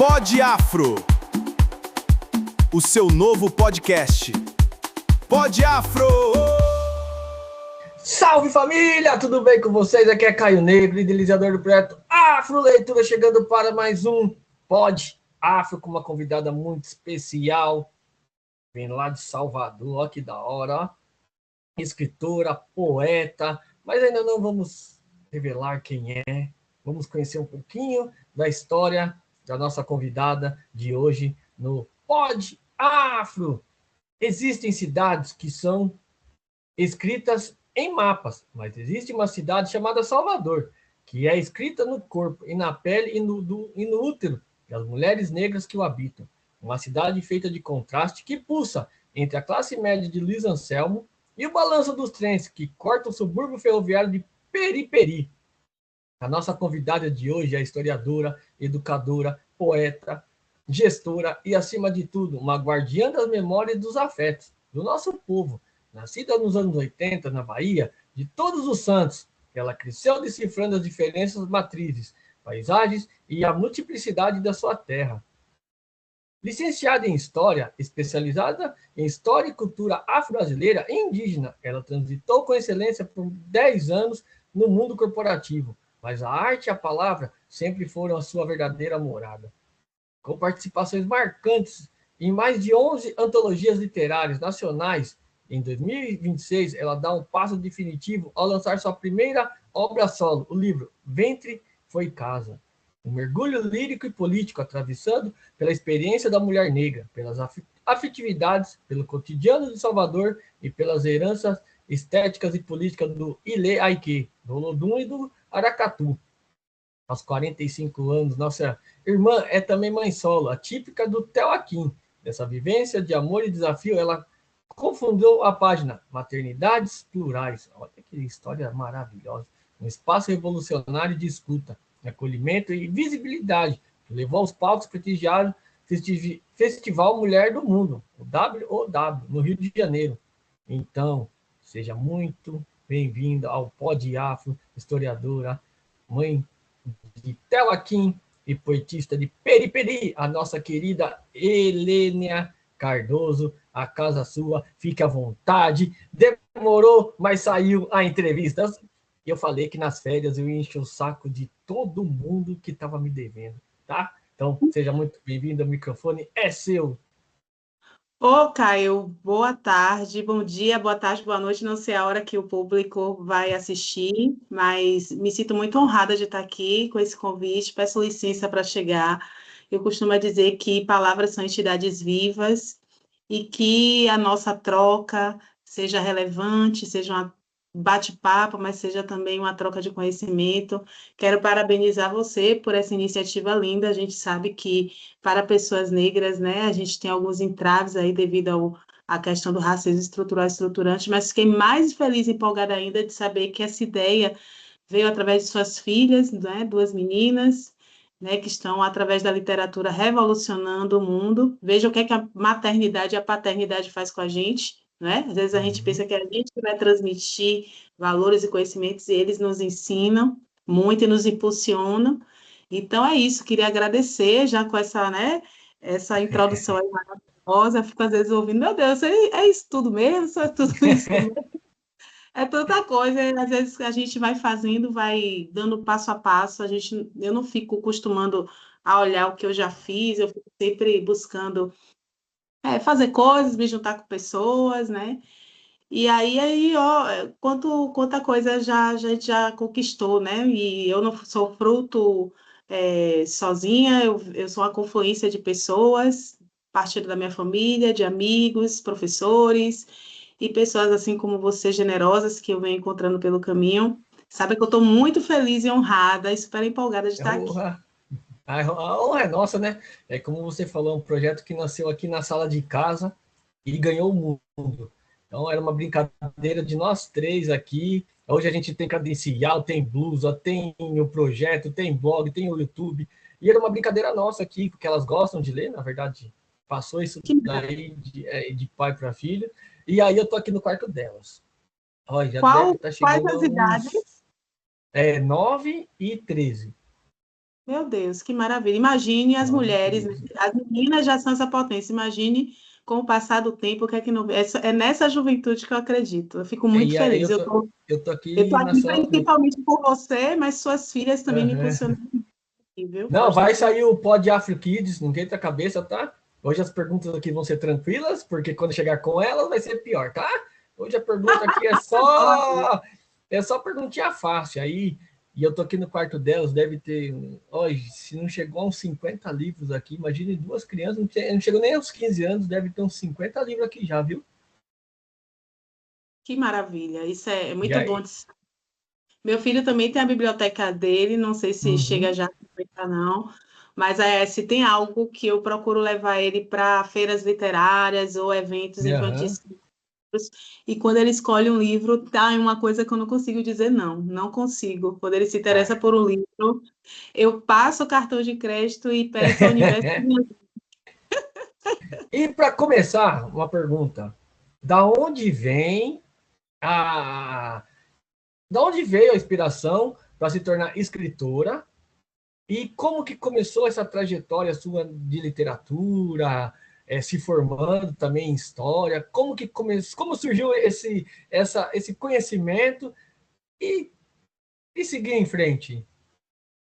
Pod Afro, o seu novo podcast. Pod Afro! Salve família, tudo bem com vocês? Aqui é Caio Negro, idealizador do projeto Afro Leitura, chegando para mais um Pod Afro com uma convidada muito especial. Vem lá de Salvador, ó que da hora, ó. Escritora, poeta, mas ainda não vamos revelar quem é. Vamos conhecer um pouquinho da história da nossa convidada de hoje no Pod Afro. Existem cidades que são escritas em mapas, mas existe uma cidade chamada Salvador, que é escrita no corpo e na pele e no útero das mulheres negras que o habitam. Uma cidade feita de contraste que pulsa entre a classe média de Luiz Anselmo e o balanço dos trens que cortam o subúrbio ferroviário de Periperi. A nossa convidada de hoje é historiadora, educadora, poeta, gestora e, acima de tudo, uma guardiã das memórias e dos afetos do nosso povo. Nascida nos anos 80, na Bahia, de Todos os Santos, ela cresceu decifrando as diferenças matrizes, paisagens e a multiplicidade da sua terra. Licenciada em História, especializada em História e Cultura Afro-Brasileira e Indígena, ela transitou com excelência por 10 anos no mundo corporativo, mas a arte e a palavra sempre foram a sua verdadeira morada. Com participações marcantes em mais de 11 antologias literárias nacionais, em 2026 ela dá um passo definitivo ao lançar sua primeira obra solo, o livro Ventre Foi Casa. Um mergulho lírico e político atravessando pela experiência da mulher negra, pelas afetividades, pelo cotidiano de Salvador e pelas heranças estéticas e políticas do Ilê Aique, do Olodum e do Aracatu. Aos 45 anos, nossa irmã é também mãe solo, a típica do Teuaquim. Dessa vivência de amor e desafio, ela confundou a página Maternidades Plurais. Olha que história maravilhosa. Um espaço revolucionário de escuta, acolhimento e visibilidade, que levou aos palcos prestigiados Festival Mulher do Mundo, o WOW, no Rio de Janeiro. Então, seja muito bem-vinda ao Pod Afro, historiadora, mãe de Teuaquim e poetista de Periperi, a nossa querida Helênia Cardoso. A casa sua, fique à vontade. Demorou, mas saiu a entrevista. Eu falei que nas férias eu ia encher o saco de todo mundo que estava me devendo, tá? Então, seja muito bem-vindo, o microfone é seu. Ô, Caio, boa tarde, bom dia, boa tarde, boa noite. Não sei a hora que o público vai assistir, mas me sinto muito honrada de estar aqui com esse convite. Peço licença para chegar. Eu costumo dizer que palavras são entidades vivas e que a nossa troca seja relevante, seja um bate-papo, mas seja também uma troca de conhecimento. Quero parabenizar você por essa iniciativa linda. A gente sabe que para pessoas negras, né, a gente tem alguns entraves aí devido à questão do racismo estrutural e estruturante, mas fiquei mais feliz e empolgada ainda de saber que essa ideia veio através de suas filhas, né, duas meninas, né, que estão, através da literatura, revolucionando o mundo. Veja o que é que a maternidade e a paternidade faz com a gente, né? Às vezes a gente pensa que a gente vai transmitir valores e conhecimentos e eles nos ensinam muito e nos impulsionam. Então é isso, queria agradecer já com essa, né, essa introdução aí maravilhosa. Fico às vezes ouvindo, meu Deus, é isso tudo mesmo? Só é tudo isso mesmo? É tanta coisa, às vezes a gente vai fazendo, vai dando passo a passo, eu não fico costumando a olhar o que eu já fiz, eu fico sempre buscando fazer coisas, me juntar com pessoas, né? E aí ó, quanta coisa a gente já conquistou, né? E eu não sou fruto sozinha, eu sou uma confluência de pessoas, partindo da minha família, de amigos, professores e pessoas assim como você, generosas, que eu venho encontrando pelo caminho. Sabe que eu estou muito feliz e honrada, e super empolgada de estar aqui. A honra é nossa, né? É como você falou, um projeto que nasceu aqui na sala de casa e ganhou o mundo. Então, era uma brincadeira de nós três aqui. Hoje a gente tem credencial, tem blusa, tem o projeto, tem blog, tem o YouTube. E era uma brincadeira nossa aqui, porque elas gostam de ler, na verdade. Passou isso daí de pai para filho. E aí eu tô aqui no quarto delas. Olha, já deve estar Quais chegando as a uns idades? 9 e 13. Meu Deus, que maravilha. Imagine as Não, muito mulheres, né? mesmo. As meninas já são essa potência. Imagine com o passar do tempo, o que é que não... É nessa juventude que eu acredito. Eu fico muito E aí feliz. eu tô Eu tô aqui na aqui sua. principalmente por você, mas suas filhas também me Aham. impulsionam aqui, viu? Não, Gosto da vai sua. sair o Pod Afro Kids, não queita a cabeça, tá? Hoje as perguntas aqui vão ser tranquilas, porque quando chegar com elas vai ser pior, tá? Hoje a pergunta aqui é só perguntinha fácil. Aí, e eu tô aqui no quarto delas, deve ter, hoje, se não chegou a uns 50 livros aqui, imagine duas crianças, não chegou nem aos 15 anos, deve ter uns 50 livros aqui já, viu? Que maravilha. Isso é E muito bom aí, de... Meu filho também tem a biblioteca dele, não sei se chega uhum, já a 50, não, mas se tem algo que eu procuro levar ele para feiras literárias ou eventos aham. infantis. E quando ele escolhe um livro, tá em uma coisa que eu não consigo dizer não, não consigo. Quando ele se interessa Ah. por um livro, eu passo o cartão de crédito e peço ao universo. E para começar, uma pergunta. Da onde vem a Da onde veio a inspiração para se tornar escritora e como que começou essa trajetória sua de literatura, se formando também em história? Como surgiu esse conhecimento e, e seguir em frente?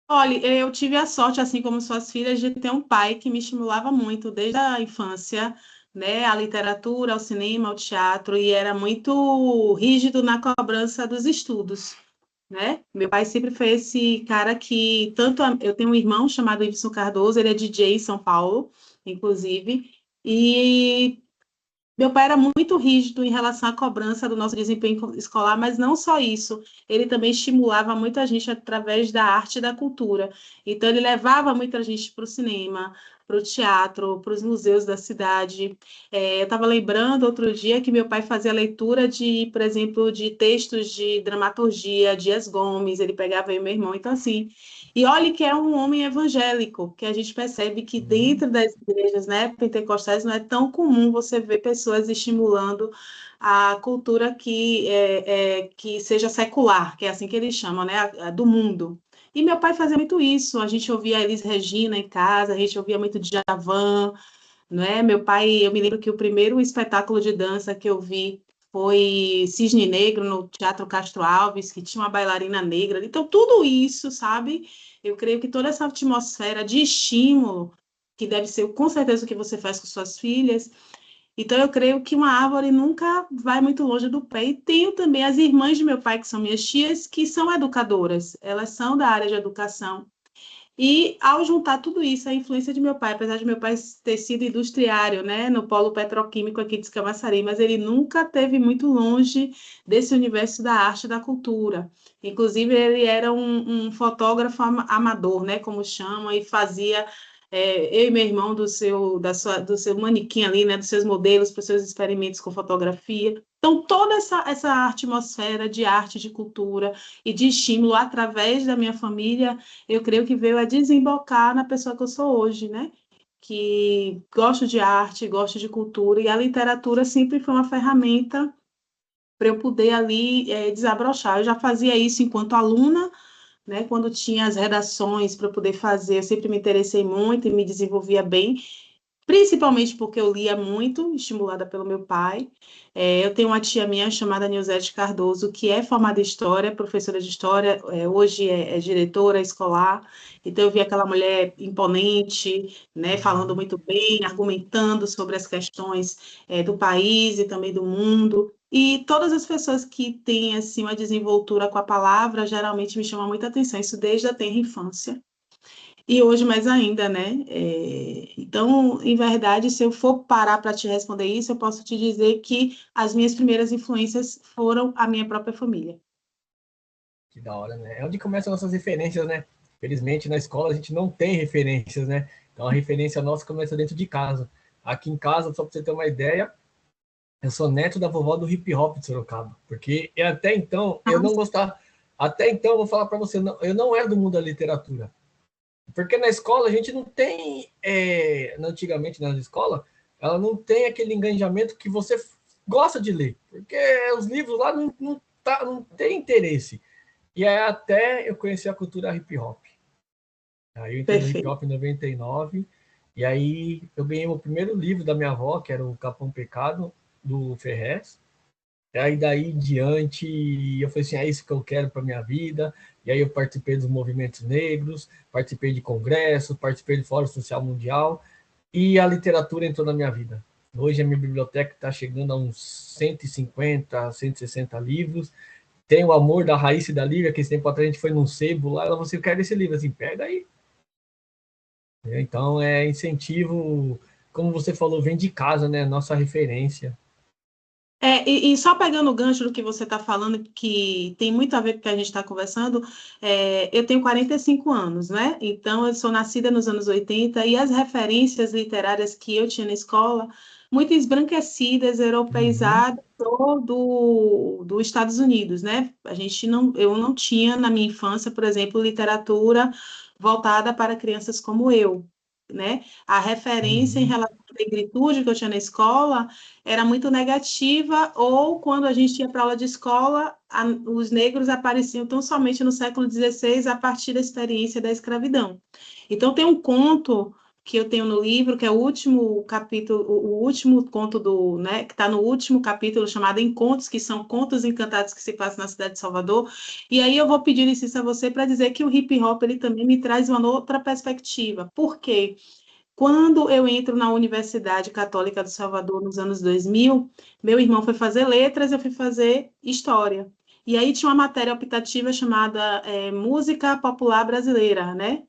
Olha, eu tive a sorte, assim como suas filhas, de ter um pai que me estimulava muito desde a infância, né, a literatura, ao cinema, ao teatro, e era muito rígido na cobrança dos estudos, né? Meu pai sempre foi esse cara que eu tenho um irmão chamado Ibson Cardoso, ele é DJ em São Paulo, inclusive, e meu pai era muito rígido em relação à cobrança do nosso desempenho escolar, mas não só isso, ele também estimulava muita gente através da arte e da cultura. Então, ele levava muita gente para o cinema, para o teatro, para os museus da cidade. Eu estava lembrando outro dia que meu pai fazia leitura de, por exemplo, de textos de dramaturgia, Dias Gomes, ele pegava eu e meu irmão. Então, assim, e olhe que é um homem evangélico, que a gente percebe que Uhum. dentro das igrejas, né, pentecostais não é tão comum você ver pessoas estimulando a cultura que seja secular, que é assim que eles chamam, né, a do mundo. E meu pai fazia muito isso, a gente ouvia Elis Regina em casa, a gente ouvia muito Djavan, não é? Meu pai, eu me lembro que o primeiro espetáculo de dança que eu vi foi Cisne Negro no Teatro Castro Alves, que tinha uma bailarina negra. Então, tudo isso, sabe? Eu creio que toda essa atmosfera de estímulo, que deve ser com certeza o que você faz com suas filhas. Então, eu creio que uma árvore nunca vai muito longe do pé. E tenho também as irmãs de meu pai, que são minhas tias, que são educadoras. Elas são da área de educação. E ao juntar tudo isso, a influência de meu pai, apesar de meu pai ter sido industriário, né, no polo petroquímico aqui de Camaçari, mas ele nunca teve muito longe desse universo da arte e da cultura. Inclusive, ele era um fotógrafo amador, né, como chama, e fazia eu e meu irmão do seu manequim ali, né, dos seus modelos para os seus experimentos com fotografia. Então, toda essa atmosfera de arte, de cultura e de estímulo através da minha família eu creio que veio a desembocar na pessoa que eu sou hoje, né? Que gosto de arte, gosto de cultura, e a literatura sempre foi uma ferramenta para eu poder ali desabrochar. Eu já fazia isso enquanto aluna, né? Quando tinha as redações para eu poder fazer, eu sempre me interessei muito e me desenvolvia bem, principalmente porque eu lia muito, estimulada pelo meu pai. Eu tenho uma tia minha chamada Nilzete Cardoso, que é formada em História, professora de História, hoje é diretora escolar. Então, eu vi aquela mulher imponente, né, falando Uhum. muito bem, argumentando sobre as questões do país e também do mundo. E todas as pessoas que têm assim, uma desenvoltura com a palavra, geralmente me chamam muita atenção, isso desde a tenra infância. E hoje mais ainda, né? Então, em verdade, se eu for parar para te responder isso, eu posso te dizer que as minhas primeiras influências foram a minha própria família. Que da hora, né? É onde começam nossas referências, né? Felizmente, na escola a gente não tem referências, né? Então a referência nossa começa dentro de casa. Aqui em casa, só para você ter uma ideia, eu sou neto da vovó do hip hop de Sorocaba, porque até então eu não gostava. Até então, eu vou falar para você, eu não era do mundo da literatura. Porque na escola a gente não tem, antigamente na escola, ela não tem aquele engajamento que você gosta de ler, porque os livros lá não tem interesse. E aí até eu conheci a cultura hip hop. Aí eu entrei no hip Perfeito. hop em 99, e aí eu ganhei o primeiro livro da minha avó, que era o Capão Pecado, do Ferrez. E aí daí em diante eu falei assim, é isso que eu quero para minha vida. E aí eu participei dos movimentos negros, participei de congressos, participei do Fórum Social Mundial, e a literatura entrou na minha vida. Hoje a minha biblioteca está chegando a uns 150, 160 livros. Tem o Amor da Raíssa e da Lívia, que esse tempo atrás a gente foi num sebo lá, ela falou assim, eu quero esse livro, assim, pega aí. Então é incentivo, como você falou, vem de casa, né? Nossa referência. E só pegando o gancho do que você está falando, que tem muito a ver com o que a gente está conversando, eu tenho 45 anos, né? Então, eu sou nascida nos anos 80 e as referências literárias que eu tinha na escola, muito esbranquecidas, Uhum. europeizadas, dos Estados Unidos, né? Eu não tinha, na minha infância, por exemplo, literatura voltada para crianças como eu, né? A referência em Uhum. relação à negritude que eu tinha na escola era muito negativa, ou quando a gente ia para aula de escola, os negros apareciam tão somente no século XVI a partir da experiência da escravidão. Então, tem um conto que eu tenho no livro, que é o último capítulo, o último conto né, que está no último capítulo, chamado Encontros, que são contos encantados que se passam na cidade de Salvador. E aí eu vou pedir licença a você para dizer que o hip hop ele também me traz uma outra perspectiva. Por quê? Quando eu entro na Universidade Católica do Salvador, nos anos 2000, meu irmão foi fazer letras, eu fui fazer história. E aí tinha uma matéria optativa chamada Música Popular Brasileira, né?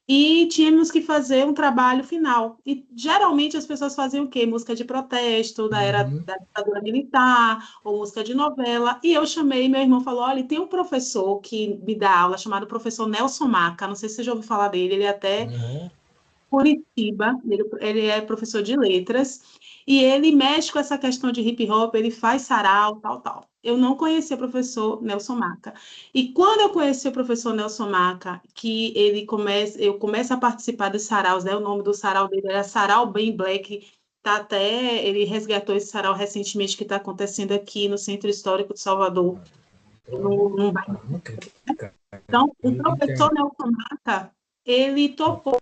E tínhamos que fazer um trabalho final. E geralmente as pessoas faziam o quê? Música de protesto, da era Uhum. da ditadura militar, ou música de novela. E eu chamei, meu irmão falou: olha, tem um professor que me dá aula, chamado professor Nelson Maca, não sei se você já ouviu falar dele, ele é até Uhum. Curitiba, ele é professor de letras, e ele mexe com essa questão de hip hop, ele faz sarau, tal, tal. Eu não conhecia o professor Nelson Maca. E quando eu conheci o professor Nelson Maca, eu começo a participar dos saraus, né? O nome do sarau dele era Sarau Bem Black, ele resgatou esse sarau recentemente que está acontecendo aqui no Centro Histórico de Salvador, num bairro. Nunca, cara. Então, o Inter... professor Nelson Maca, ele topou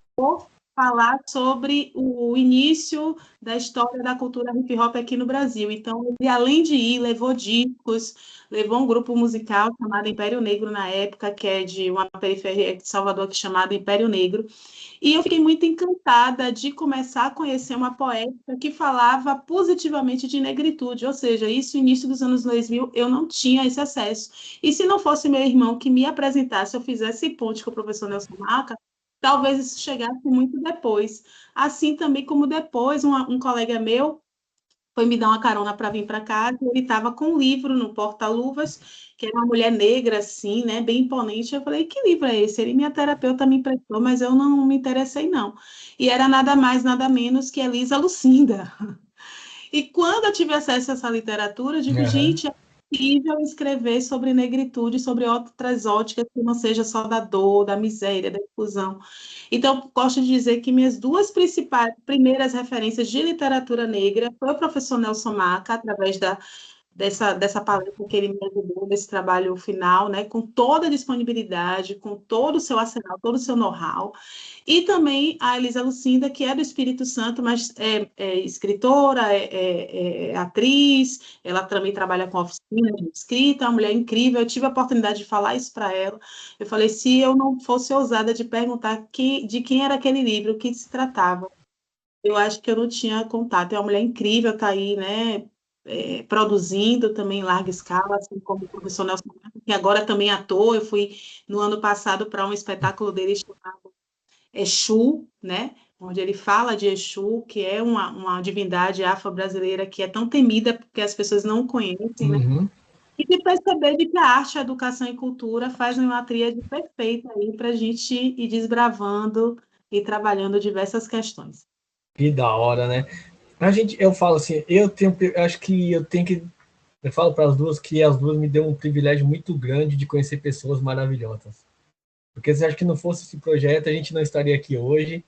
falar sobre o início da história da cultura hip hop aqui no Brasil. Então, ele, além de ir, levou discos, levou um grupo musical chamado Império Negro na época, que é de uma periferia de Salvador, que é chamado Império Negro. E eu fiquei muito encantada de começar a conhecer uma poética que falava positivamente de negritude, ou seja, isso no início dos anos 2000 eu não tinha esse acesso. E se não fosse meu irmão que me apresentasse, eu fizesse ponte com o professor Nelson Maca, talvez isso chegasse muito depois. Assim também como depois um colega meu foi me dar uma carona para vir para casa, e ele estava com um livro no porta-luvas, que era uma mulher negra, assim, né, bem imponente. Eu falei, que livro é esse? Ele, minha terapeuta me emprestou, mas eu não me interessei, não. E era nada mais, nada menos que Elisa Lucinda. E quando eu tive acesso a essa literatura, eu digo, Uhum. gente, é possível escrever sobre negritude, sobre outras óticas que não seja só da dor, da miséria, da exclusão. Então, gosto de dizer que minhas duas principais, primeiras referências de literatura negra foi o professor Nelson Maca, através dessa palestra que ele me ajudou, desse trabalho final, né, com toda a disponibilidade, com todo o seu arsenal, todo o seu know-how, e também a Elisa Lucinda, que é do Espírito Santo, mas é escritora, é atriz, ela também trabalha com oficina de escrita, uma mulher incrível. Eu tive a oportunidade de falar isso para ela. Eu falei, se eu não fosse ousada de perguntar de quem era aquele livro, o que se tratava, eu acho que eu não tinha contato. É uma mulher incrível, está aí, né? Produzindo também em larga escala, assim como o professor Nelson, que agora também é ator. Eu fui no ano passado para um espetáculo dele chamado Exu, né? Onde ele fala de Exu, que é uma divindade afro-brasileira que é tão temida porque as pessoas não conhecem, né? Uhum. E de perceber de que a arte, a educação e cultura fazem uma tríade perfeita aí para a gente ir desbravando e trabalhando diversas questões. Que da hora, né? Eu falo assim, eu acho que eu tenho que, eu falo para as duas que as duas me deu um privilégio muito grande de conhecer pessoas maravilhosas. Porque se acha que não fosse esse projeto, a gente não estaria aqui hoje.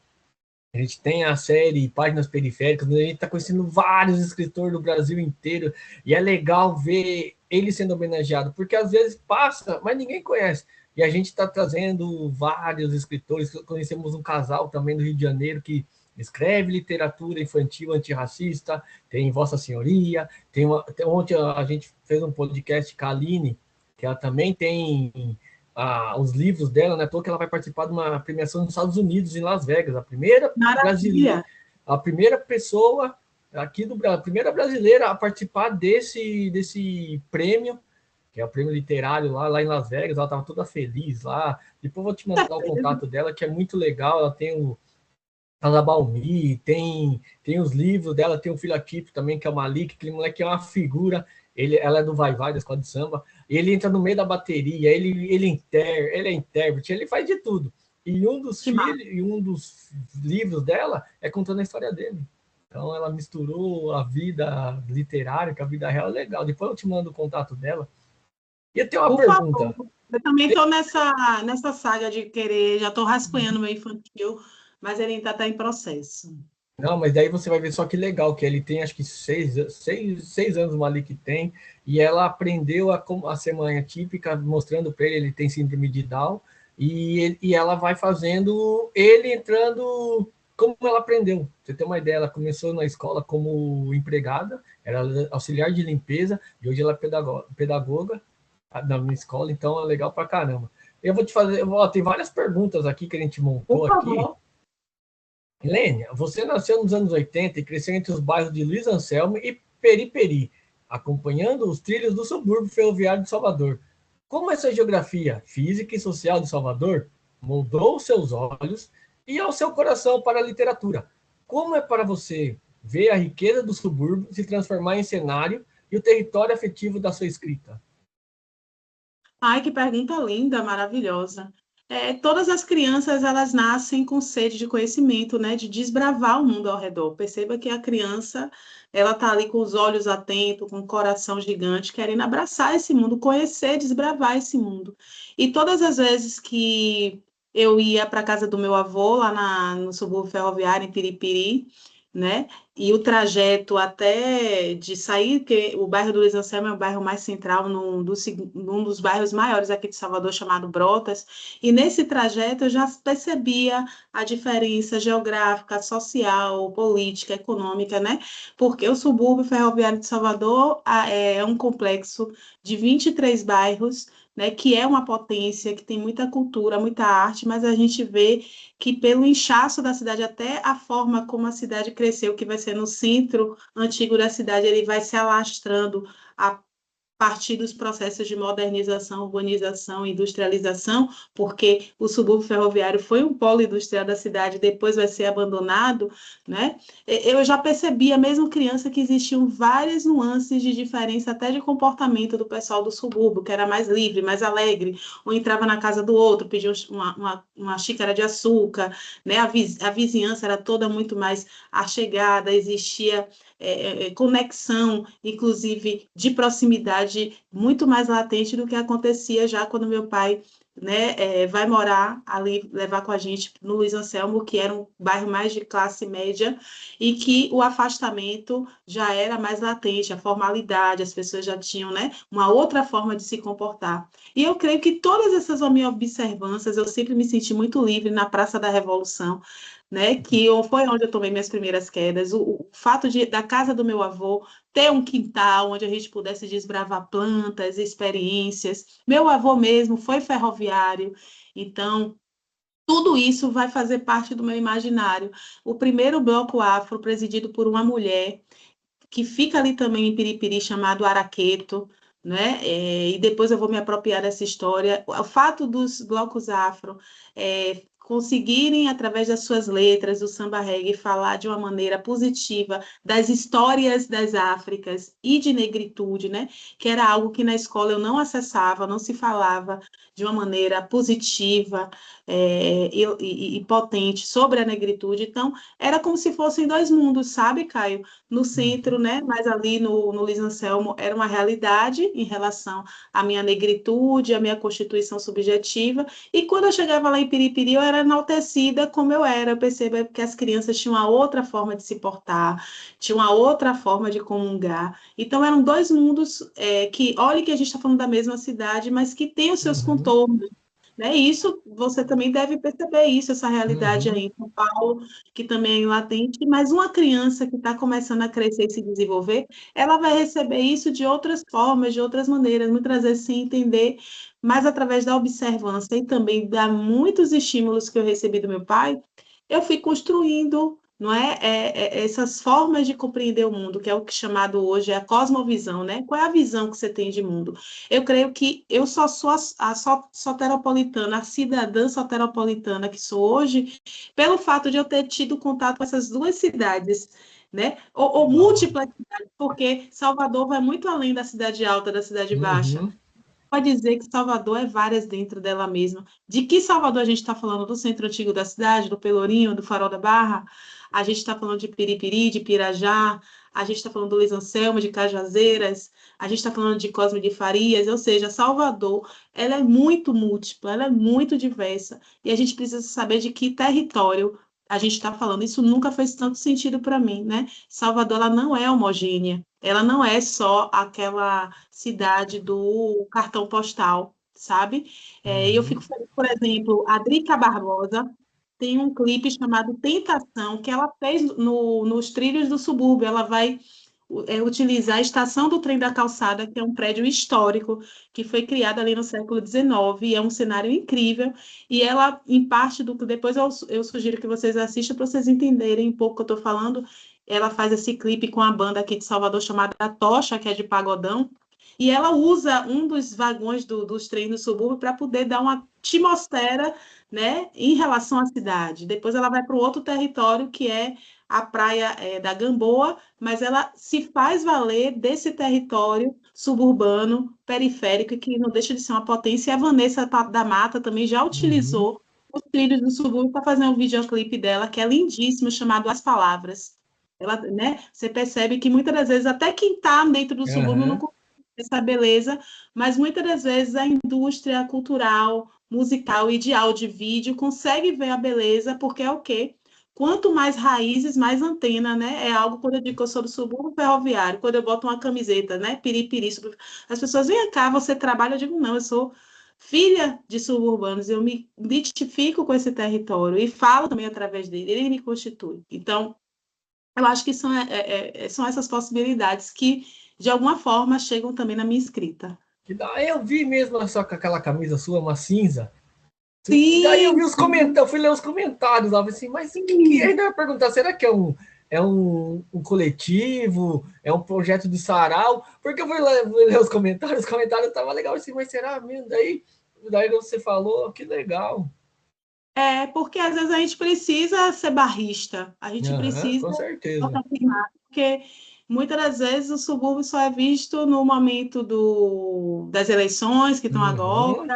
A gente tem a série Páginas Periféricas, onde a gente está conhecendo vários escritores do Brasil inteiro, e é legal ver ele sendo homenageado, porque às vezes passa, mas ninguém conhece. E a gente está trazendo vários escritores. Conhecemos um casal também do Rio de Janeiro que escreve literatura infantil antirracista, tem Vossa Senhoria, ontem a gente fez um podcast com a Aline, que ela também tem os livros dela, né? Que ela vai participar de uma premiação nos Estados Unidos, em Las Vegas, a primeira brasileira, Maravilha! a primeira pessoa aqui do Brasil, a primeira brasileira a participar desse prêmio, que é o prêmio literário lá em Las Vegas. Ela estava toda feliz lá. Depois eu vou te mandar o contato dela, que é muito legal. Ela tem o Baumi, tem os livros dela, tem o filho Akip também, que é o Malik, aquele moleque é uma figura. Ela é do Vai Vai, da escola de samba. Ele entra no meio da bateria, ele é intérprete, ele faz de tudo. E um dos livros dela é contando a história dele. Então, ela misturou a vida literária com a vida real, legal. Depois eu te mando o contato dela. E eu tenho uma pergunta. Favor. Eu também estou nessa saga de querer, já estou rascunhando meu infantil, mas ele ainda está em processo. Não, mas daí você vai ver só que legal, que ele tem acho que seis anos, o Malik tem, e ela aprendeu a ser mãe típica, mostrando para ele tem síndrome de Down, e ela vai fazendo ele entrando como ela aprendeu. Você tem uma ideia, ela começou na escola como empregada, era auxiliar de limpeza, e hoje ela é pedagoga na escola, então é legal pra caramba. Eu vou te fazer, tem várias perguntas aqui que a gente montou Por aqui. favor. Lênia, você nasceu nos anos 80 e cresceu entre os bairros de Luiz Anselmo e Periperi, acompanhando os trilhos do subúrbio ferroviário de Salvador. Como essa geografia física e social de Salvador moldou os seus olhos e ao seu coração para a literatura? Como é para você ver a riqueza do subúrbio se transformar em cenário e o território afetivo da sua escrita? Ai, que pergunta linda, maravilhosa. Todas as crianças, elas nascem com sede de conhecimento, né, de desbravar o mundo ao redor. Perceba que a criança, ela está ali com os olhos atentos, com o coração gigante, querendo abraçar esse mundo, conhecer, desbravar esse mundo. E todas as vezes que eu ia para a casa do meu avô, lá no subúrbio ferroviário, em Piripiri, né? E o trajeto até de sair, porque o bairro do Luiz Anselmo é o bairro mais central, num dos bairros maiores aqui de Salvador, chamado Brotas, e nesse trajeto eu já percebia a diferença geográfica, social, política, econômica, né? Porque o subúrbio ferroviário de Salvador é um complexo de 23 bairros, né, que é uma potência, que tem muita cultura, muita arte, mas a gente vê que pelo inchaço da cidade, até a forma como a cidade cresceu, que vai ser no centro antigo da cidade, ele vai se alastrando a partir dos processos de modernização, urbanização, industrialização, porque o subúrbio ferroviário foi um polo industrial da cidade, depois vai ser abandonado, né? Eu já percebia, mesmo criança, que existiam várias nuances de diferença até de comportamento do pessoal do subúrbio, que era mais livre, mais alegre, ou entrava na casa do outro, pedia uma xícara de açúcar, né? A vizinhança era toda muito mais achegada, existia conexão, inclusive de proximidade, muito mais latente do que acontecia já quando meu pai, né, vai morar ali, levar com a gente no Luiz Anselmo, que era um bairro mais de classe média, e que o afastamento já era mais latente, a formalidade, as pessoas já tinham, né, uma outra forma de se comportar. E eu creio que todas essas minhas observâncias, eu sempre me senti muito livre na Praça da Revolução, né, que foi onde eu tomei minhas primeiras quedas, o fato da casa do meu avô ter um quintal onde a gente pudesse desbravar plantas, experiências. Meu avô mesmo foi ferroviário, então tudo isso vai fazer parte do meu imaginário. O primeiro bloco afro, presidido por uma mulher, que fica ali também em Piripiri, chamado Araqueto, né? E depois eu vou me apropriar dessa história. O fato dos blocos afro conseguirem, através das suas letras, do samba reggae, falar de uma maneira positiva das histórias das Áfricas e de negritude, né? Que era algo que na escola eu não acessava, não se falava de uma maneira positiva e potente sobre a negritude. Então, era como se fossem dois mundos, sabe, Caio? No centro, né? Mas ali no Luiz Anselmo era uma realidade em relação à minha negritude, à minha constituição subjetiva. E quando eu chegava lá em Piripiri, eu era enaltecida como eu era. Eu percebo que as crianças tinham uma outra forma de se portar, tinham uma outra forma de comungar. Então, eram dois mundos que, olha que a gente está falando da mesma cidade, mas que tem os seus contornos, né? E isso, você também deve perceber isso, essa realidade Uhum. aí em São Paulo, que também é latente, mas uma criança que está começando a crescer e se desenvolver, ela vai receber isso de outras formas, de outras maneiras, muitas vezes sem entender, mas através da observância e também da muitos estímulos que eu recebi do meu pai, eu fui construindo, não é? Essas formas de compreender o mundo, que é o que chamado hoje é a cosmovisão, né? Qual é a visão que você tem de mundo? Eu creio que eu só sou a soteropolitana, a cidadã soteropolitana que sou hoje, pelo fato de eu ter tido contato com essas duas cidades, né? Ou múltiplas cidades, porque Salvador vai muito além da cidade alta, da cidade baixa. Uhum. Pode dizer que Salvador é várias dentro dela mesma. De que Salvador a gente está falando? Do centro antigo da cidade, do Pelourinho, do Farol da Barra? A gente está falando de Piripiri, de Pirajá, a gente está falando do Luiz Anselmo, de Cajazeiras, a gente está falando de Cosme de Farias, ou seja, Salvador, ela é muito múltipla, ela é muito diversa, e a gente precisa saber de que território a gente está falando. Isso nunca fez tanto sentido para mim, né? Salvador, ela não é homogênea, ela não é só aquela cidade do cartão postal, sabe? E eu fico Uhum. feliz, por exemplo, a Drica Barbosa tem um clipe chamado Tentação, que ela fez nos trilhos do subúrbio. Ela vai utilizar a estação do trem da calçada, que é um prédio histórico, que foi criado ali no século XIX, e é um cenário incrível. E ela, em parte do que depois eu sugiro que vocês assistam para vocês entenderem um pouco o que eu estou falando. Ela faz esse clipe com a banda aqui de Salvador chamada Tocha, que é de pagodão, e ela usa um dos vagões dos trens do subúrbio para poder dar uma atmosfera, né, em relação à cidade. Depois ela vai para o outro território, que é a praia da Gamboa, mas ela se faz valer desse território suburbano, periférico, que não deixa de ser uma potência. E a Vanessa da Mata também já Uhum. utilizou os trilhos do subúrbio para fazer um videoclipe dela, que é lindíssimo, chamado As Palavras. Ela, né, você percebe que muitas das vezes, até quem está dentro do subúrbio não Aham. consegue essa beleza, mas muitas das vezes a indústria cultural, musical e de áudio e vídeo consegue ver a beleza, porque é o quê? Quanto mais raízes, mais antena, né? É algo, quando eu digo que eu sou do subúrbio ferroviário, quando eu boto uma camiseta, né? Piripiri, as pessoas, vêm cá, você trabalha? Eu digo, não, eu sou filha de suburbanos, eu me identifico com esse território e falo também através dele, ele me constitui. Então, eu acho que são essas possibilidades que, de alguma forma, chegam também na minha escrita. Que daí eu vi mesmo só com aquela camisa sua, uma cinza. E daí eu Sim, vi os comentários, eu fui ler os comentários lá, assim, mas o que sim. ainda vai perguntar? Será que é um coletivo? É um projeto de sarau? Porque eu fui ler os comentários estavam legal assim, mas será mesmo? Daí você falou, que legal. Porque às vezes a gente precisa ser barrista, a gente Aham, precisa com certeza. afirmar, porque muitas das vezes o subúrbio só é visto no momento das eleições que estão agora, Uhum,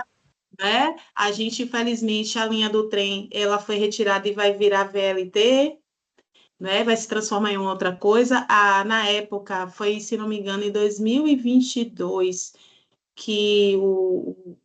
né? A gente, infelizmente, a linha do trem, ela foi retirada e vai virar VLT, né? Vai se transformar em outra coisa. Na época, foi, se não me engano, em 2022, que o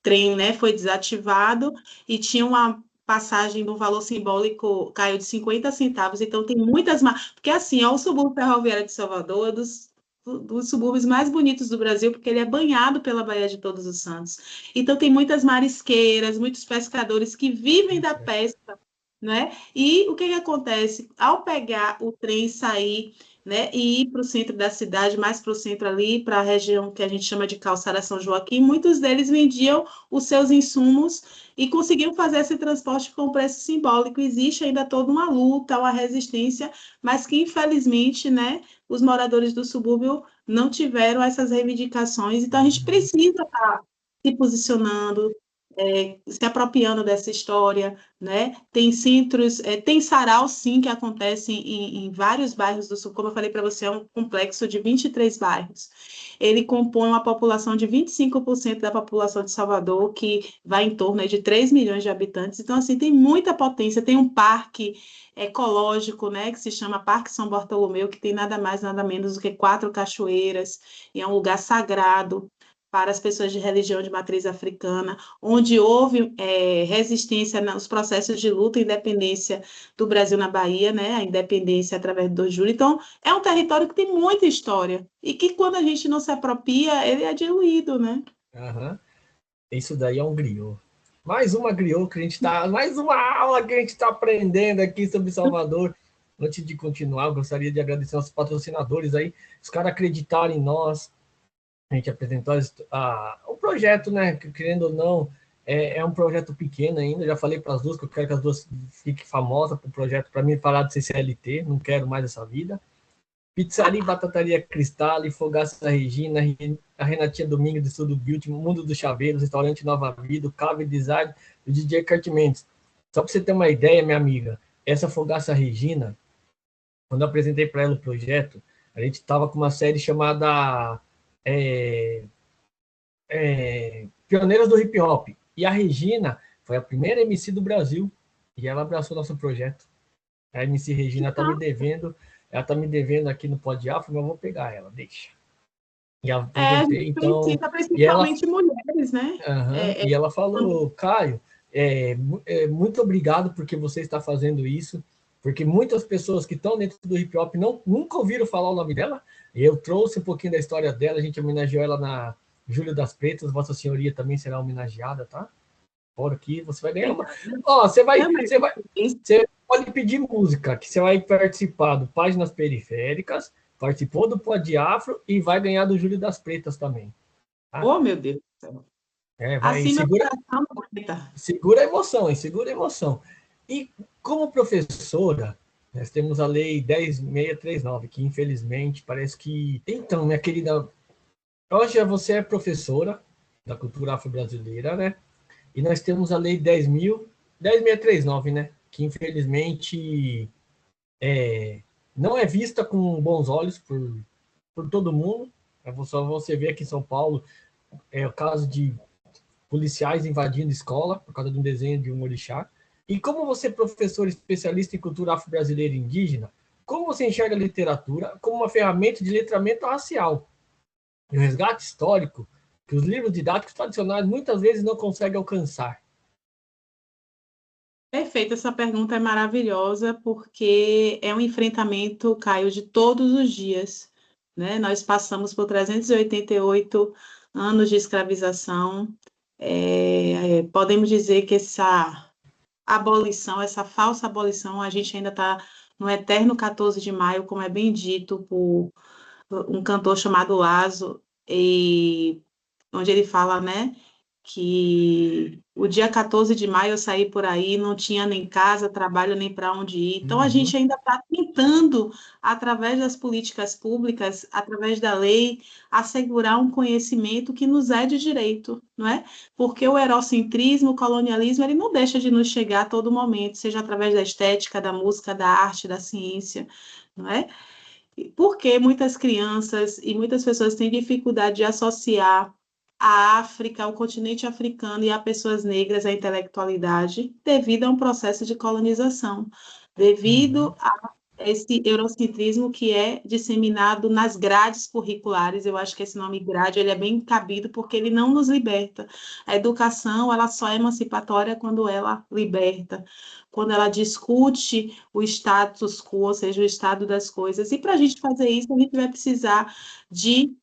trem, né, foi desativado e tinha uma passagem do valor simbólico, caiu de 50 centavos, então tem muitas porque assim, ó, o subúrbio ferroviário de Salvador é dos subúrbios mais bonitos do Brasil, porque ele é banhado pela Baía de Todos os Santos. Então tem muitas marisqueiras, muitos pescadores que vivem da pesca, né? E o que que acontece? Ao pegar o trem e sair, né, e ir para o centro da cidade, mais para o centro ali, para a região que a gente chama de Calçada São Joaquim, muitos deles vendiam os seus insumos e conseguiam fazer esse transporte com preço simbólico. Existe ainda toda uma luta, uma resistência, mas que, infelizmente, né, os moradores do subúrbio não tiveram essas reivindicações, então a gente precisa estar se posicionando, se apropriando dessa história, né? Tem centros, tem sarau, sim, que acontecem em vários bairros do Sul. Como eu falei para você, é um complexo de 23 bairros. Ele compõe uma população de 25% da população de Salvador, que vai em torno de 3 milhões de habitantes. Então, assim, tem muita potência. Tem um parque ecológico, né, que se chama Parque São Bartolomeu, que tem nada mais, nada menos do que 4 cachoeiras, e é um lugar sagrado para as pessoas de religião de matriz africana, onde houve resistência nos processos de luta e independência do Brasil na Bahia, né? A independência através do Júlio. Então, é um território que tem muita história e que, quando a gente não se apropria, ele é diluído, né? aham. Isso daí é um griot. Mais uma griot que a gente tá, mais uma aula que a gente está aprendendo aqui sobre Salvador. Antes de continuar, eu gostaria de agradecer aos patrocinadores aí, os caras acreditaram em nós. A gente apresentou o projeto, né? Que, querendo ou não, é um projeto pequeno ainda. Já falei para as duas que eu quero que as duas fiquem famosas para o projeto, para mim parar de ser CLT, não quero mais essa vida. Pizzaria e Batataria Cristal, Fogaça Regina, a Renatinha Domingues do Estudo Beauty, Mundo dos Chaveiros, Restaurante Nova Vida, o Cave Design, o DJ Kurt Mendes. Só para você ter uma ideia, minha amiga, essa Fogaça Regina, quando eu apresentei para ela o projeto, a gente estava com uma série chamada Pioneiras do Hip Hop. E a Regina foi a primeira MC do Brasil e ela abraçou nosso projeto. A MC Regina está me devendo, ela está me devendo aqui no Pod Afro, mas eu vou pegar ela, deixa. E A aproveitei, gente então, precisa e ela, principalmente mulheres, né? e ela falou, Caio, muito obrigado porque você está fazendo isso, porque muitas pessoas que estão dentro do hip hop nunca ouviram falar o nome dela, e eu trouxe um pouquinho da história dela, a gente homenageou ela na Júlio das Pretas, Vossa Senhoria também será homenageada, tá? Por aqui, você vai ganhar uma... Ó, você pode pedir música, que você vai participar do Páginas Periféricas, participou do Pod Afro e vai ganhar do Júlio das Pretas também. Tá? Oh, meu Deus do céu. Assim meu coração não aguenta. Segura a emoção, hein? Segura a emoção. E como professora, nós temos a Lei 10.639, que infelizmente parece que... Então, minha querida, hoje você é professora da cultura afro-brasileira, né? E nós temos a Lei 10.639, né? Que infelizmente não é vista com bons olhos por todo mundo. Só você vê aqui em São Paulo o caso de policiais invadindo escola por causa de um desenho de um orixá. E como você é professor especialista em cultura afro-brasileira e indígena, como você enxerga a literatura como uma ferramenta de letramento racial e um resgate histórico que os livros didáticos tradicionais muitas vezes não conseguem alcançar? Perfeito, essa pergunta é maravilhosa, porque é um enfrentamento, Caio, de todos os dias, né? Nós passamos por 388 anos de escravização. Podemos dizer que essa abolição, essa falsa abolição, a gente ainda está no eterno 14 de maio, como é bem dito por um cantor chamado Lazo, e onde ele fala, né, que o dia 14 de maio eu saí por aí, não tinha nem casa, trabalho, nem para onde ir. Então, a gente ainda está tentando, através das políticas públicas, através da lei, assegurar um conhecimento que nos é de direito, não é? Porque o eurocentrismo, o colonialismo, ele não deixa de nos chegar a todo momento, seja através da estética, da música, da arte, da ciência, não é? Porque muitas crianças e muitas pessoas têm dificuldade de associar a África, o continente africano e a pessoas negras à intelectualidade devido a um processo de colonização, devido a esse eurocentrismo que é disseminado nas grades curriculares. Eu acho que esse nome grade ele é bem cabido porque ele não nos liberta. A educação ela só é emancipatória quando ela liberta, quando ela discute o status quo, ou seja, o estado das coisas. E para a gente fazer isso, a gente vai precisar de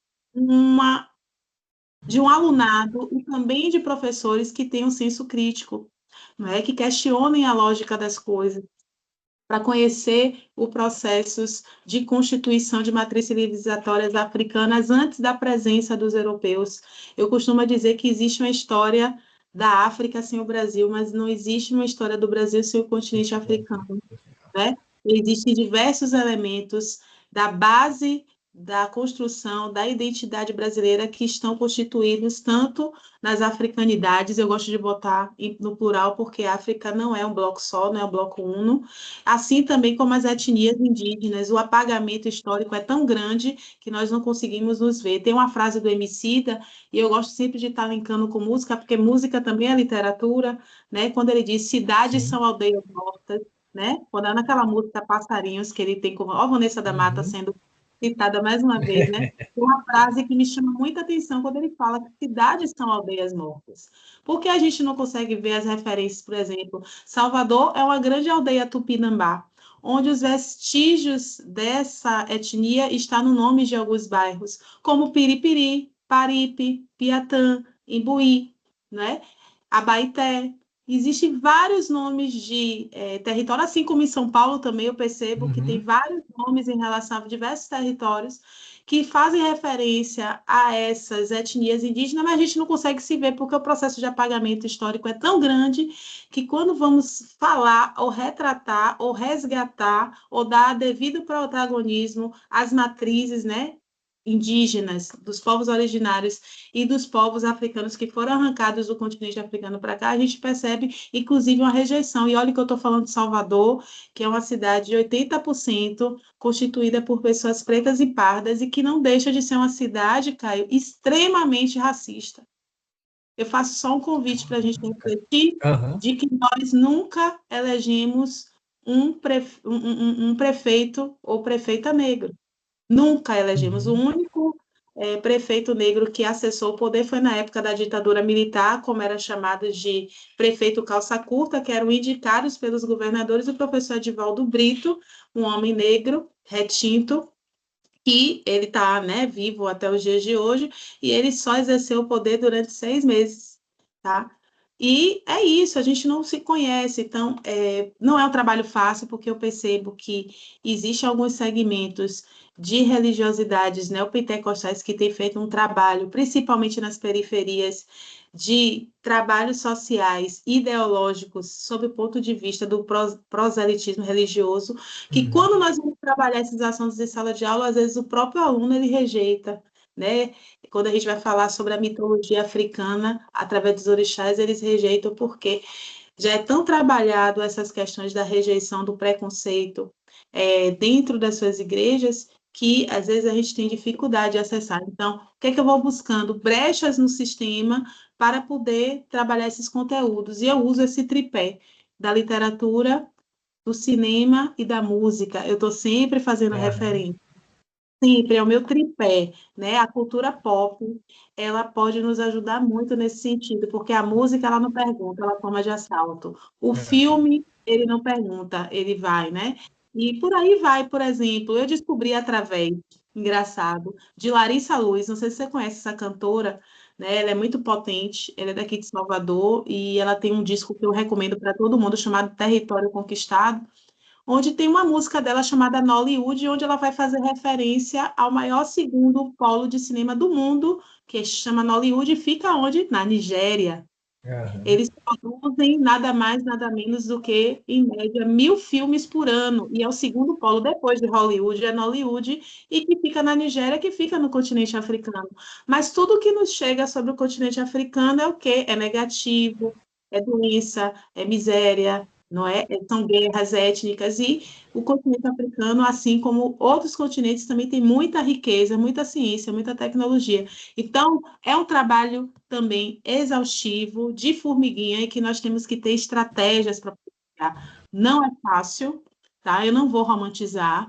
um alunado e também de professores que tenham senso crítico, não é? Que questionem a lógica das coisas, para conhecer os processos de constituição de matrizes civilizatórias africanas antes da presença dos europeus. Eu costumo dizer que existe uma história da África sem o Brasil, mas não existe uma história do Brasil sem o continente africano, né? Existem diversos elementos da base da construção da identidade brasileira que estão constituídos tanto nas africanidades, eu gosto de botar no plural porque a África não é um bloco só, não é um bloco uno, assim também como as etnias indígenas, o apagamento histórico é tão grande que nós não conseguimos nos ver. Tem uma frase do Emicida, e eu gosto sempre de estar linkando com música, porque música também é literatura, né? Quando ele diz cidades são aldeias mortas, né? Quando é naquela música Passarinhos, que ele tem como... Ó, Vanessa da Mata sendo citada mais uma vez, né? Tem uma frase que me chama muita atenção quando ele fala que cidades são aldeias mortas. Por que a gente não consegue ver as referências, por exemplo? Salvador é uma grande aldeia tupinambá, onde os vestígios dessa etnia estão no nome de alguns bairros, como Piripiri, Paripe, Piatã, Imbuí. né? Abaeté. Existem vários nomes de território, assim como em São Paulo também eu percebo que tem vários nomes em relação a diversos territórios que fazem referência a essas etnias indígenas, mas a gente não consegue se ver porque o processo de apagamento histórico é tão grande que quando vamos falar ou retratar ou resgatar ou dar devido protagonismo às matrizes, né, indígenas, dos povos originários e dos povos africanos que foram arrancados do continente africano para cá, a gente percebe, inclusive, uma rejeição. E olha que eu estou falando de Salvador, que é uma cidade de 80% constituída por pessoas pretas e pardas, e que não deixa de ser uma cidade, Caio, extremamente racista. Eu faço só um convite para a gente refletir de que nós nunca elegemos um prefeito ou prefeita negro. Nunca elegemos. O único prefeito negro que acessou o poder foi na época da ditadura militar, como era chamado de prefeito calça curta, que eram indicados pelos governadores, o professor Edivaldo Brito, um homem negro, retinto, que ele está, né, vivo até os dias de hoje, e ele só exerceu o poder durante 6 meses, tá? E é isso, a gente não se conhece, então não é um trabalho fácil, porque eu percebo que existem alguns segmentos de religiosidades neopentecostais que têm feito um trabalho, principalmente nas periferias, de trabalhos sociais, ideológicos, sob o ponto de vista do proselitismo religioso, que quando nós vamos trabalhar esses assuntos de sala de aula, às vezes o próprio aluno ele rejeita, né? Quando a gente vai falar sobre a mitologia africana, através dos orixás, eles rejeitam porque já é tão trabalhado essas questões da rejeição, do preconceito, dentro das suas igrejas, que às vezes a gente tem dificuldade de acessar. Então, o que é que eu vou buscando? Brechas no sistema para poder trabalhar esses conteúdos. E eu uso esse tripé da literatura, do cinema e da música. Eu estou sempre fazendo referência. Sempre é o meu tripé, né? A cultura pop, ela pode nos ajudar muito nesse sentido, porque a música, ela não pergunta, ela toma de assalto. O filme, ele não pergunta, ele vai, né? E por aí vai, por exemplo, eu descobri através, engraçado, de Larissa Luz, não sei se você conhece essa cantora, né? Ela é muito potente, ela é daqui de Salvador, e ela tem um disco que eu recomendo para todo mundo, chamado Território Conquistado, onde tem uma música dela chamada Nollywood, onde ela vai fazer referência ao maior segundo polo de cinema do mundo, que se chama Nollywood, e fica onde? Na Nigéria. Eles produzem nada mais, nada menos do que, em média, 1.000 filmes por ano, e é o segundo polo, depois de Hollywood, é Nollywood, e que fica na Nigéria, que fica no continente africano. Mas tudo que nos chega sobre o continente africano é o quê? É negativo, é doença, é miséria, não é? São guerras étnicas, e o continente africano, assim como outros continentes, também tem muita riqueza, muita ciência, muita tecnologia. Então, é um trabalho também exaustivo, de formiguinha, e que nós temos que ter estratégias para publicar. Não é fácil, tá? Eu não vou romantizar.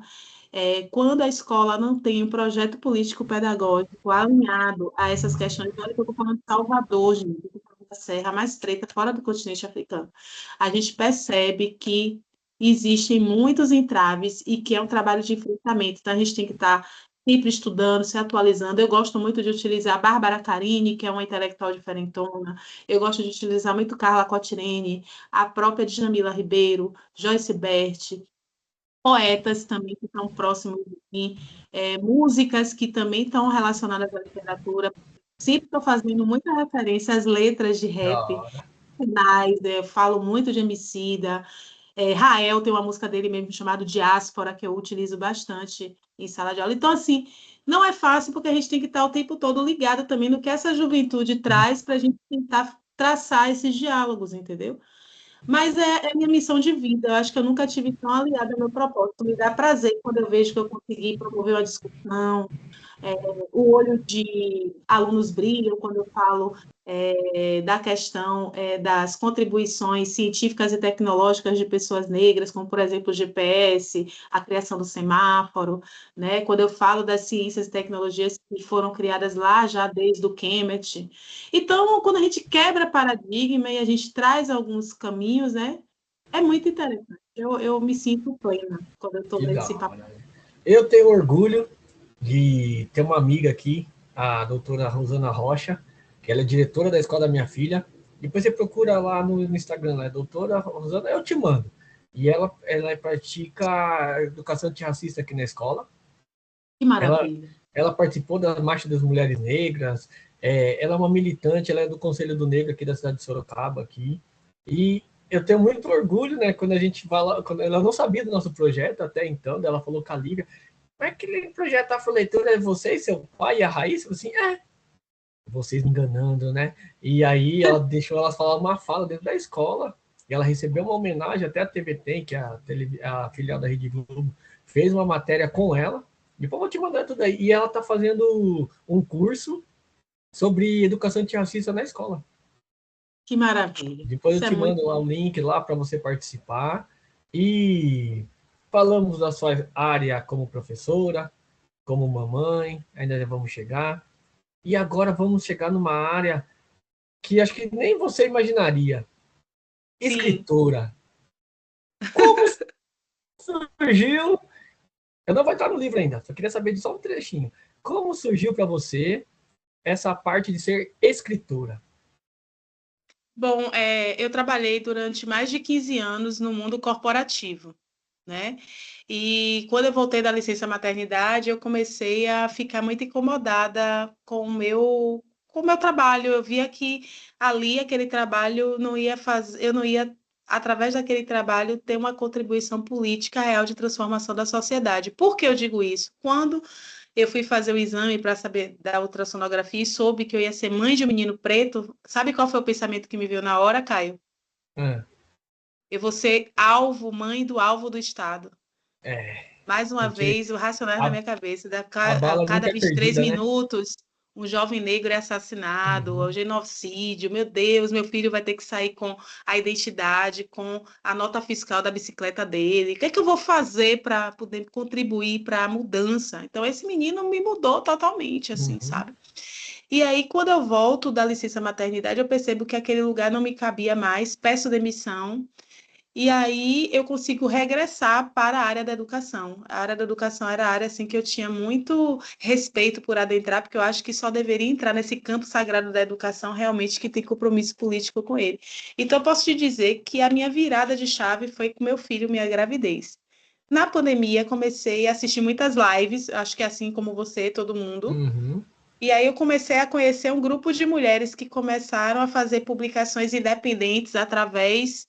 Quando a escola não tem um projeto político-pedagógico alinhado a essas questões, olha que eu estou falando de Salvador, gente, da serra mais preta, fora do continente africano, a gente percebe que existem muitos entraves e que é um trabalho de enfrentamento. Então, a gente tem que estar sempre estudando, se atualizando. Eu gosto muito de utilizar a Bárbara Carini, que é uma intelectual diferentona. Eu gosto de utilizar muito Carla Cotirene, a própria Djamila Ribeiro, Joyce Bert, poetas também que estão próximos de mim, músicas que também estão relacionadas à literatura. Sempre estou fazendo muita referência às letras de rap, falo muito de Emicida, Rael tem uma música dele mesmo chamada Diáspora, que eu utilizo bastante em sala de aula. Então, assim, não é fácil porque a gente tem que estar o tempo todo ligado também no que essa juventude traz para a gente tentar traçar esses diálogos, entendeu? Mas é minha missão de vida. Eu acho que eu nunca tive tão aliada ao meu propósito. Me dá prazer quando eu vejo que eu consegui promover uma discussão, o olho de alunos brilha quando eu falo da questão das contribuições científicas e tecnológicas de pessoas negras, como, por exemplo, o GPS, a criação do semáforo, né? Quando eu falo das ciências e tecnologias que foram criadas lá já desde o Cambridge. Então, quando a gente quebra paradigma e a gente traz alguns caminhos, né? É muito interessante. Eu me sinto plena quando eu estou nesse papo. Eu tenho orgulho de ter uma amiga aqui, a doutora Rosana Rocha, que ela é diretora da escola da minha filha. Depois você procura lá no Instagram, né? Doutora Rosana, eu te mando. E ela pratica educação antirracista aqui na escola. Que Ela, maravilha. ela participou da Marcha das Mulheres Negras, ela é uma militante, ela é do Conselho do Negro aqui da cidade de Sorocaba, aqui. E eu tenho muito orgulho, né, quando a gente fala, quando ela não sabia do nosso projeto até então, ela falou com a Lívia, mas aquele projeto Afroleitura é você e seu pai e a Raíssa? Eu falei assim, vocês me enganando, né? E aí ela deixou elas falar uma fala dentro da escola, e ela recebeu uma homenagem, até a TV Tem, que é a filial da Rede Globo, fez uma matéria com ela, depois eu vou te mandar tudo aí, e ela está fazendo um curso sobre educação antirracista na escola. Que maravilha. Depois eu Isso é te muito mando lá o bom. link lá para você participar, e falamos da sua área como professora, como mamãe, ainda vamos chegar, e agora vamos chegar numa área que acho que nem você imaginaria. Sim. Escritora. Como surgiu? Eu não vou estar no livro ainda, só queria saber de só um trechinho. Como surgiu para você essa parte de ser escritora? Bom, eu trabalhei durante mais de 15 anos no mundo corporativo, né? E quando eu voltei da licença maternidade, eu comecei a ficar muito incomodada com o meu trabalho. Eu via que ali aquele trabalho não ia fazer, eu não ia, através daquele trabalho, ter uma contribuição política real de transformação da sociedade. Por que eu digo isso? Quando eu fui fazer o exame para saber da ultrassonografia e soube que eu ia ser mãe de um menino preto, sabe qual foi o pensamento que me veio na hora, Caio? Ah, Eu vou ser alvo, mãe do alvo do Estado. é, Mais uma porque vez, o racionais na a, minha cabeça. a A bala cada nunca é 23 perdida, né? minutos, um jovem negro é assassinado, o Uhum, genocídio. Meu Deus, meu filho vai ter que sair com a identidade, com a nota fiscal da bicicleta dele. O que é que eu vou fazer para poder contribuir para a mudança? Então, esse menino me mudou totalmente, assim, uhum, sabe? E aí, quando eu volto da licença maternidade, eu percebo que aquele lugar não me cabia mais, peço demissão. E aí eu consigo regressar para a área da educação. A área da educação era a área assim que eu tinha muito respeito por adentrar, porque eu acho que só deveria entrar nesse campo sagrado da educação realmente que tem compromisso político com ele. Então eu posso te dizer que a minha virada de chave foi com meu filho, minha gravidez. Na pandemia, comecei a assistir muitas lives, acho que assim como você, todo mundo. uhum. E aí eu comecei a conhecer um grupo de mulheres que começaram a fazer publicações independentes através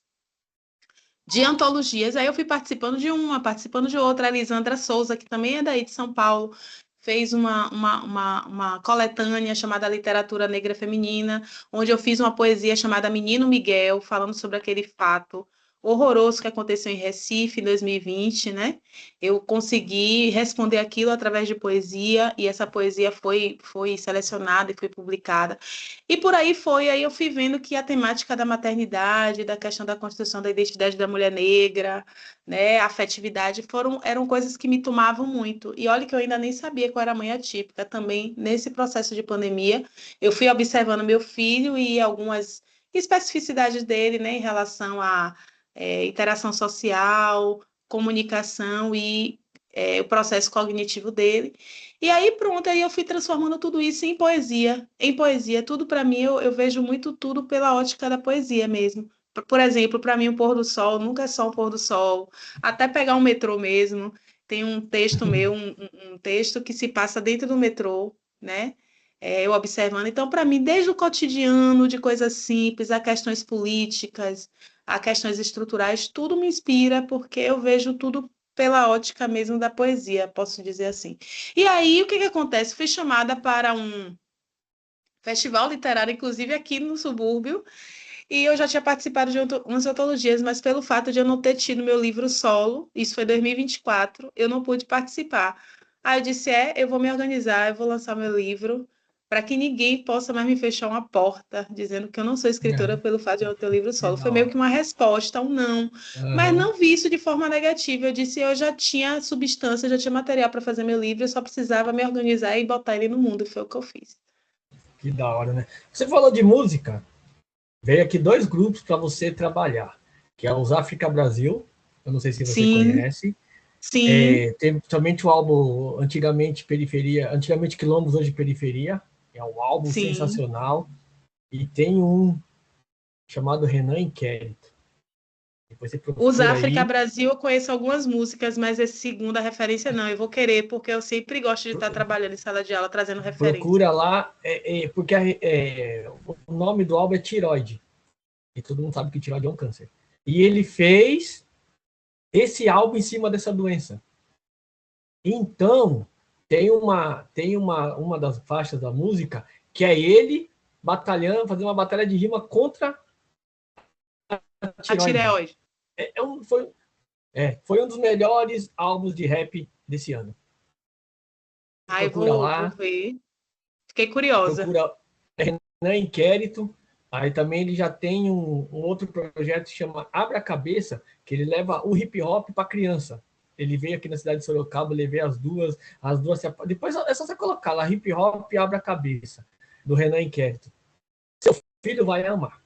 de antologias. Aí eu fui participando de uma, participando de outra. A Elisandra Souza, que também é daí de São Paulo, fez uma coletânea chamada Literatura Negra Feminina, onde eu fiz uma poesia chamada Menino Miguel, falando sobre aquele fato horroroso que aconteceu em Recife em 2020, né? Eu consegui responder aquilo através de poesia, e essa poesia foi selecionada e foi publicada. E por aí foi, aí eu fui vendo que a temática da maternidade, da questão da construção da identidade da mulher negra, né, a afetividade, eram coisas que me tomavam muito. E olha que eu ainda nem sabia qual era a mãe atípica. Também, nesse processo de pandemia, eu fui observando meu filho e algumas especificidades dele, né, em relação à interação social, comunicação e o processo cognitivo dele. E aí, pronto, aí eu fui transformando tudo isso em poesia. Em poesia, tudo para mim, eu vejo muito tudo pela ótica da poesia mesmo. Por exemplo, para mim, o pôr do sol nunca é só um pôr do sol. Até pegar um metrô mesmo. Tem um texto meu, um texto que se passa dentro do metrô, né? Eu observando. Então, para mim, desde o cotidiano, de coisas simples, a questões políticas, a questões estruturais, tudo me inspira, porque eu vejo tudo pela ótica mesmo da poesia, posso dizer assim. E aí, o que que acontece? Fui chamada para um festival literário, inclusive aqui no subúrbio, e eu já tinha participado de umas antologias, mas pelo fato de eu não ter tido meu livro solo, isso foi em 2024, eu não pude participar. Aí eu disse, eu vou me organizar, eu vou lançar meu livro, para que ninguém possa mais me fechar uma porta, dizendo que eu não sou escritora É, pelo fato de eu não ter o livro que solo. da Foi meio hora. que uma resposta, um não. Mas Aham, não vi isso de forma negativa. Eu disse, eu já tinha substância, já tinha material para fazer meu livro, eu só precisava me organizar e botar ele no mundo, e foi o que eu fiz. que da hora, né? Você falou de música, veio aqui dois grupos para você trabalhar, que é os África Brasil, eu não sei se você Sim, conhece. sim, Tem somente o álbum Antigamente Periferia, Antigamente Quilombos, hoje Periferia. É um álbum sim. sensacional. E tem um chamado Renan Inquérito. Depois você Os procura África aí. Brasil, eu conheço algumas músicas, mas esse segunda referência não. Eu vou querer, porque eu sempre gosto de estar trabalhando em sala de aula, trazendo referência. Procura lá, porque o nome do álbum é Tiroide. E todo mundo sabe que tiroide é um câncer. E ele fez esse álbum em cima dessa doença. Então, uma das faixas da música que é ele batalhando, fazendo uma batalha de rima contra a A tiroide. tireoide. Foi um dos melhores álbuns de rap desse ano. Você Aí procura vou lá, ver. Fiquei curiosa. procura Renan Inquérito. Aí também ele já tem um outro projeto que chama Abra a Cabeça, que ele leva o hip hop para criança. Ele veio aqui na cidade de Sorocaba, levei as duas depois é só você colocar lá hip hop Abra a Cabeça, do Renan Inquérito. Seu filho vai amar.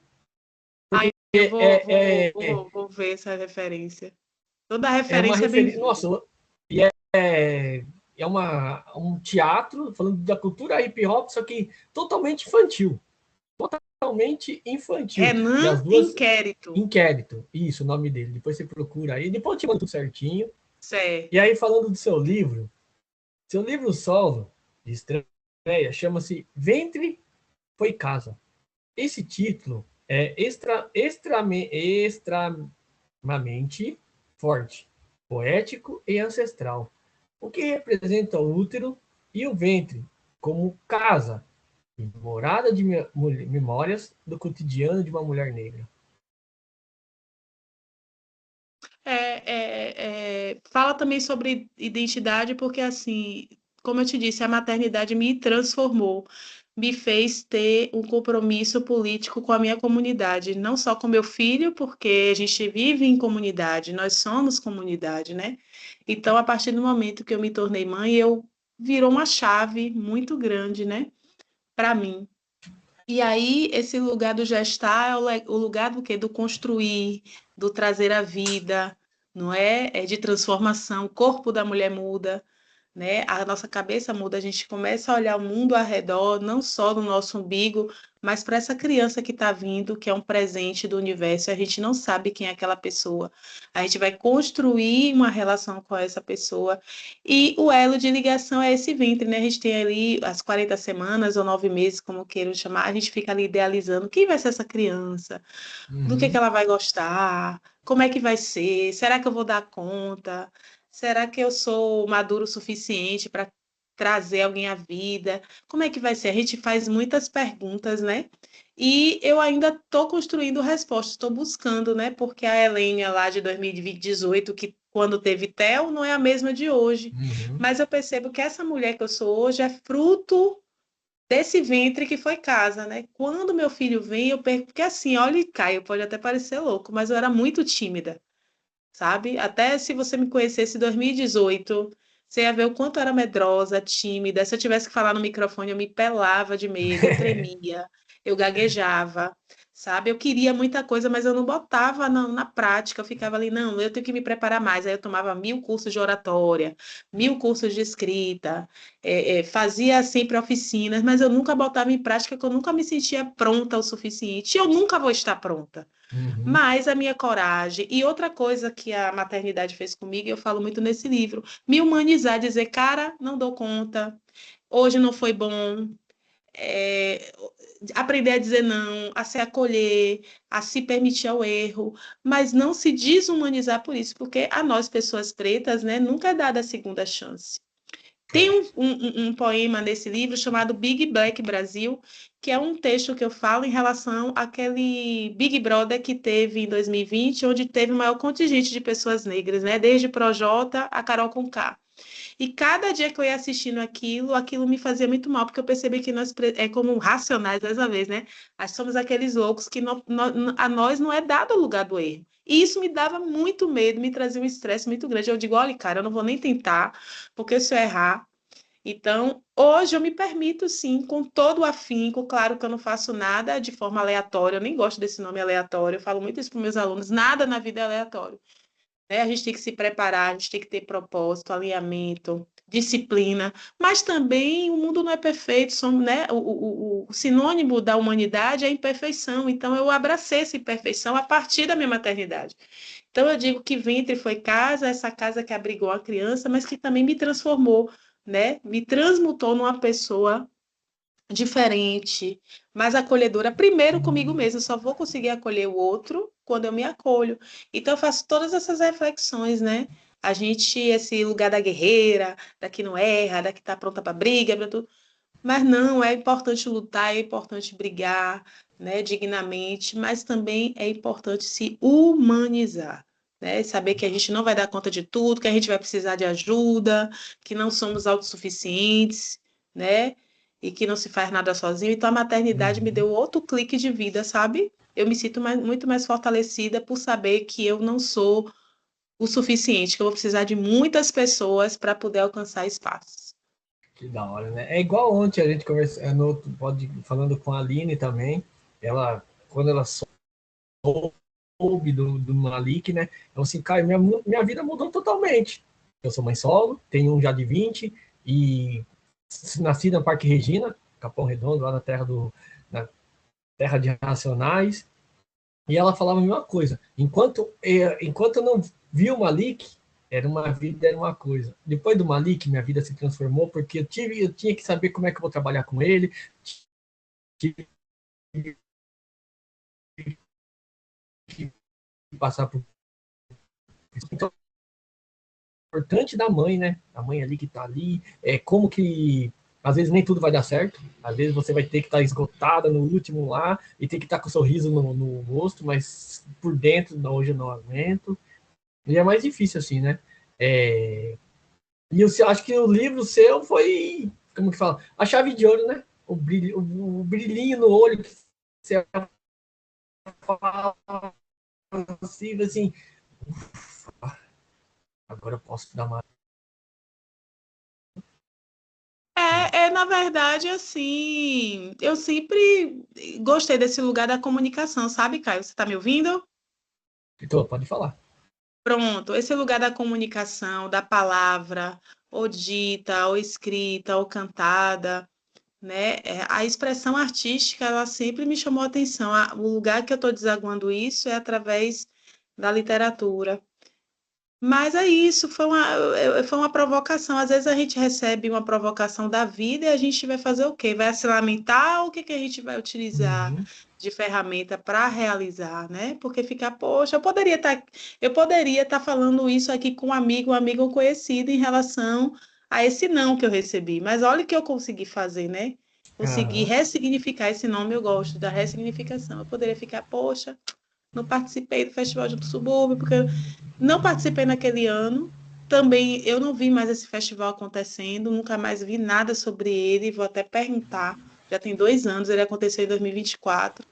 Aí eu vou ver essa referência. Toda É uma referência é referência. bem-vinda. Nossa, um teatro falando da cultura hip hop, só que totalmente infantil. Totalmente infantil. E Renan as duas, Inquérito. Inquérito, isso, o nome dele. Depois você procura aí, depois eu te mando tudo certinho. E Certo. aí, falando do seu livro solo de estreia chama-se Ventre Foi Casa. Esse título é extremamente forte, poético e ancestral, o que representa o útero e o ventre como casa e morada de memórias do cotidiano de uma mulher negra. Fala também sobre identidade, porque, assim, como eu te disse, a maternidade me transformou, me fez ter um compromisso político com a minha comunidade, não só com meu filho, porque a gente vive em comunidade, nós somos comunidade, né? Então, a partir do momento que eu me tornei mãe, virou uma chave muito grande, né, para mim. E aí, esse lugar do gestar é o lugar do quê? Do construir, do trazer a vida, não é? É de transformação. O corpo da mulher muda, né? A nossa cabeça muda, a gente começa a olhar o mundo ao redor, não só no nosso umbigo, mas para essa criança que está vindo, que é um presente do universo, e a gente não sabe quem é aquela pessoa. A gente vai construir uma relação com essa pessoa, e o elo de ligação é esse ventre, né? A gente tem ali as 40 semanas ou 9 meses, como queiram chamar, a gente fica ali idealizando quem vai ser essa criança, do que ela vai gostar, como é que vai ser, será que eu vou dar conta? Será que eu sou maduro o suficiente para trazer alguém à vida? Como é que vai ser? A gente faz muitas perguntas, né? E eu ainda estou construindo respostas, estou buscando, né? Porque a Helênia lá de 2018, que quando teve Theo, não é a mesma de hoje. Uhum. Mas eu percebo que essa mulher que eu sou hoje é fruto desse ventre que foi casa, né? Quando meu filho vem, eu perco, porque assim, olha, Caio, pode até parecer louco, mas eu era muito tímida, sabe? Até se você me conhecesse em 2018, você ia ver o quanto eu era medrosa, tímida. Se eu tivesse que falar no microfone, eu me pelava de medo, eu tremia, eu gaguejava, sabe? Eu queria muita coisa, mas eu não botava na prática. Eu ficava ali, não, eu tenho que me preparar mais. Aí eu tomava 1000 cursos de oratória, 1000 cursos de escrita, fazia sempre oficinas, mas eu nunca botava em prática, porque eu nunca me sentia pronta o suficiente. E eu nunca vou estar pronta. Uhum. Mas a minha coragem, e outra coisa que a maternidade fez comigo, e eu falo muito nesse livro, me humanizar, dizer, cara, não dou conta, hoje não foi bom, é, aprender a dizer não, a se acolher, a se permitir ao erro, mas não se desumanizar por isso, porque a nós, pessoas pretas, né, nunca é dada a segunda chance. Tem um poema nesse livro chamado Big Black Brasil, que é um texto que eu falo em relação àquele Big Brother que teve em 2020, onde teve o maior contingente de pessoas negras, né? Desde Projota a Carol Conká. E cada dia que eu ia assistindo aquilo me fazia muito mal, porque eu percebi que nós, como racionais dessa vez, né? Nós somos aqueles loucos que a nós não é dado o lugar do erro. E isso me dava muito medo, me trazia um estresse muito grande. Eu digo, olha, cara, eu não vou nem tentar, porque se eu errar. Então, hoje eu me permito, sim, com todo o afinco, claro que eu não faço nada de forma aleatória, eu nem gosto desse nome aleatório, eu falo muito isso para os meus alunos, nada na vida é aleatório. Né? A gente tem que se preparar, a gente tem que ter propósito, alinhamento, disciplina, mas também o mundo não é perfeito, somos, né, o sinônimo da humanidade é a imperfeição, então eu abracei essa imperfeição a partir da minha maternidade. Então eu digo que ventre foi casa, essa casa que abrigou a criança, mas que também me transformou, né, me transmutou numa pessoa diferente, mais acolhedora, primeiro comigo mesma, eu só vou conseguir acolher o outro quando eu me acolho. Então eu faço todas essas reflexões, né? A gente, esse lugar da guerreira, da que não erra, da que está pronta para briga, para tudo. Mas não, é importante lutar, é importante brigar, né, dignamente, mas também é importante se humanizar, né? Saber que a gente não vai dar conta de tudo, que a gente vai precisar de ajuda, que não somos autossuficientes, né? E que não se faz nada sozinho. Então a maternidade me deu outro clique de vida, sabe? Eu me sinto muito mais fortalecida por saber que eu não sou o suficiente, que eu vou precisar de muitas pessoas para poder alcançar espaços. Que da hora, né? É igual ontem a gente conversando, no outro falando com a Aline também. Ela, quando ela soube do Malik, né? Então, assim, cara, minha vida mudou totalmente. Eu sou mãe solo, tenho um já de 20 e nasci na Parque Regina, Capão Redondo, lá na terra de Racionais. E ela falava a mesma coisa. Enquanto eu não vi o Malik, era uma vida, era uma coisa. Depois do Malik, minha vida se transformou, porque eu tinha que saber como é que eu vou trabalhar com ele, tive que passar por. Então, é importante da mãe, né? A mãe ali que tá ali, como que. Às vezes nem tudo vai dar certo, às vezes você vai ter que estar esgotada no último lá e ter que estar com um sorriso no rosto, mas por dentro, hoje eu não aguento. E é mais difícil assim, né? E eu acho que o livro seu foi, como que fala? A chave de ouro, né? O brilhinho no olho que você fala assim, agora eu posso dar uma. Na verdade, assim, eu sempre gostei desse lugar da comunicação, sabe, Caio? Você está me ouvindo? Então, pode falar. Pronto, esse lugar da comunicação, da palavra, ou dita, ou escrita, ou cantada, né? A expressão artística, ela sempre me chamou a atenção. O lugar que eu estou desaguando isso é através da literatura. Mas é isso, foi uma provocação. Às vezes a gente recebe uma provocação da vida e a gente vai fazer o quê? Vai se lamentar ou o que que a gente vai utilizar de ferramenta para realizar, né? Porque ficar, poxa, eu poderia estar falando isso aqui com um amigo conhecido em relação a esse não que eu recebi. Mas olha o que eu consegui fazer, né? Consegui Aham. ressignificar esse nome, eu gosto da ressignificação. Eu poderia ficar, poxa, não participei do Festival do Subúrbio, porque não participei naquele ano. Também eu não vi mais esse festival acontecendo, nunca mais vi nada sobre ele. Vou até perguntar. Já tem 2 anos, ele aconteceu em 2024.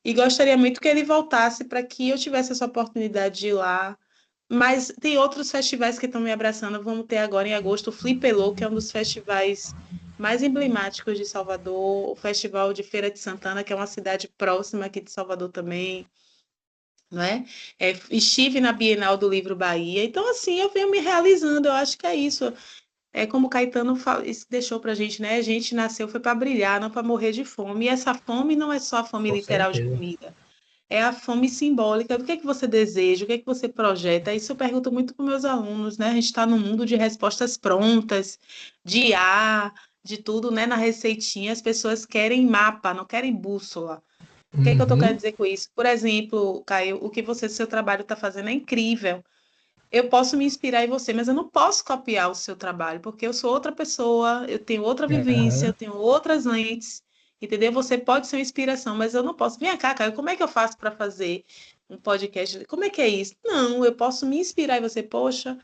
E gostaria muito que ele voltasse para que eu tivesse essa oportunidade de ir lá. Mas tem outros festivais que estão me abraçando. Vamos ter agora em agosto o Flipelô, que é um dos festivais mais emblemáticos de Salvador. O Festival de Feira de Santana, que é uma cidade próxima aqui de Salvador também, não é? Estive na Bienal do Livro Bahia, então assim, eu venho me realizando, eu acho que é isso. É como o Caetano deixou para a gente, né? A gente nasceu foi para brilhar, não para morrer de fome. E essa fome não é só a fome Com literal de certeza. comida, é a fome simbólica. O que é que você deseja? O que é que você projeta? Isso eu pergunto muito para meus alunos, né? A gente está num mundo de respostas prontas, de A, de tudo, né? Na receitinha, as pessoas querem mapa, não querem bússola. O que é que eu estou querendo Uhum. dizer com isso? Por exemplo, Caio, o que você, seu trabalho está fazendo é incrível. Eu posso me inspirar em você, mas eu não posso copiar o seu trabalho, porque eu sou outra pessoa, eu tenho outra vivência, eu Aham. tenho outras lentes, entendeu? Você pode ser uma inspiração, mas eu não posso. Vem cá, Caio, como é que eu faço para fazer um podcast? Como é que é isso? Não, eu posso me inspirar em você. Poxa,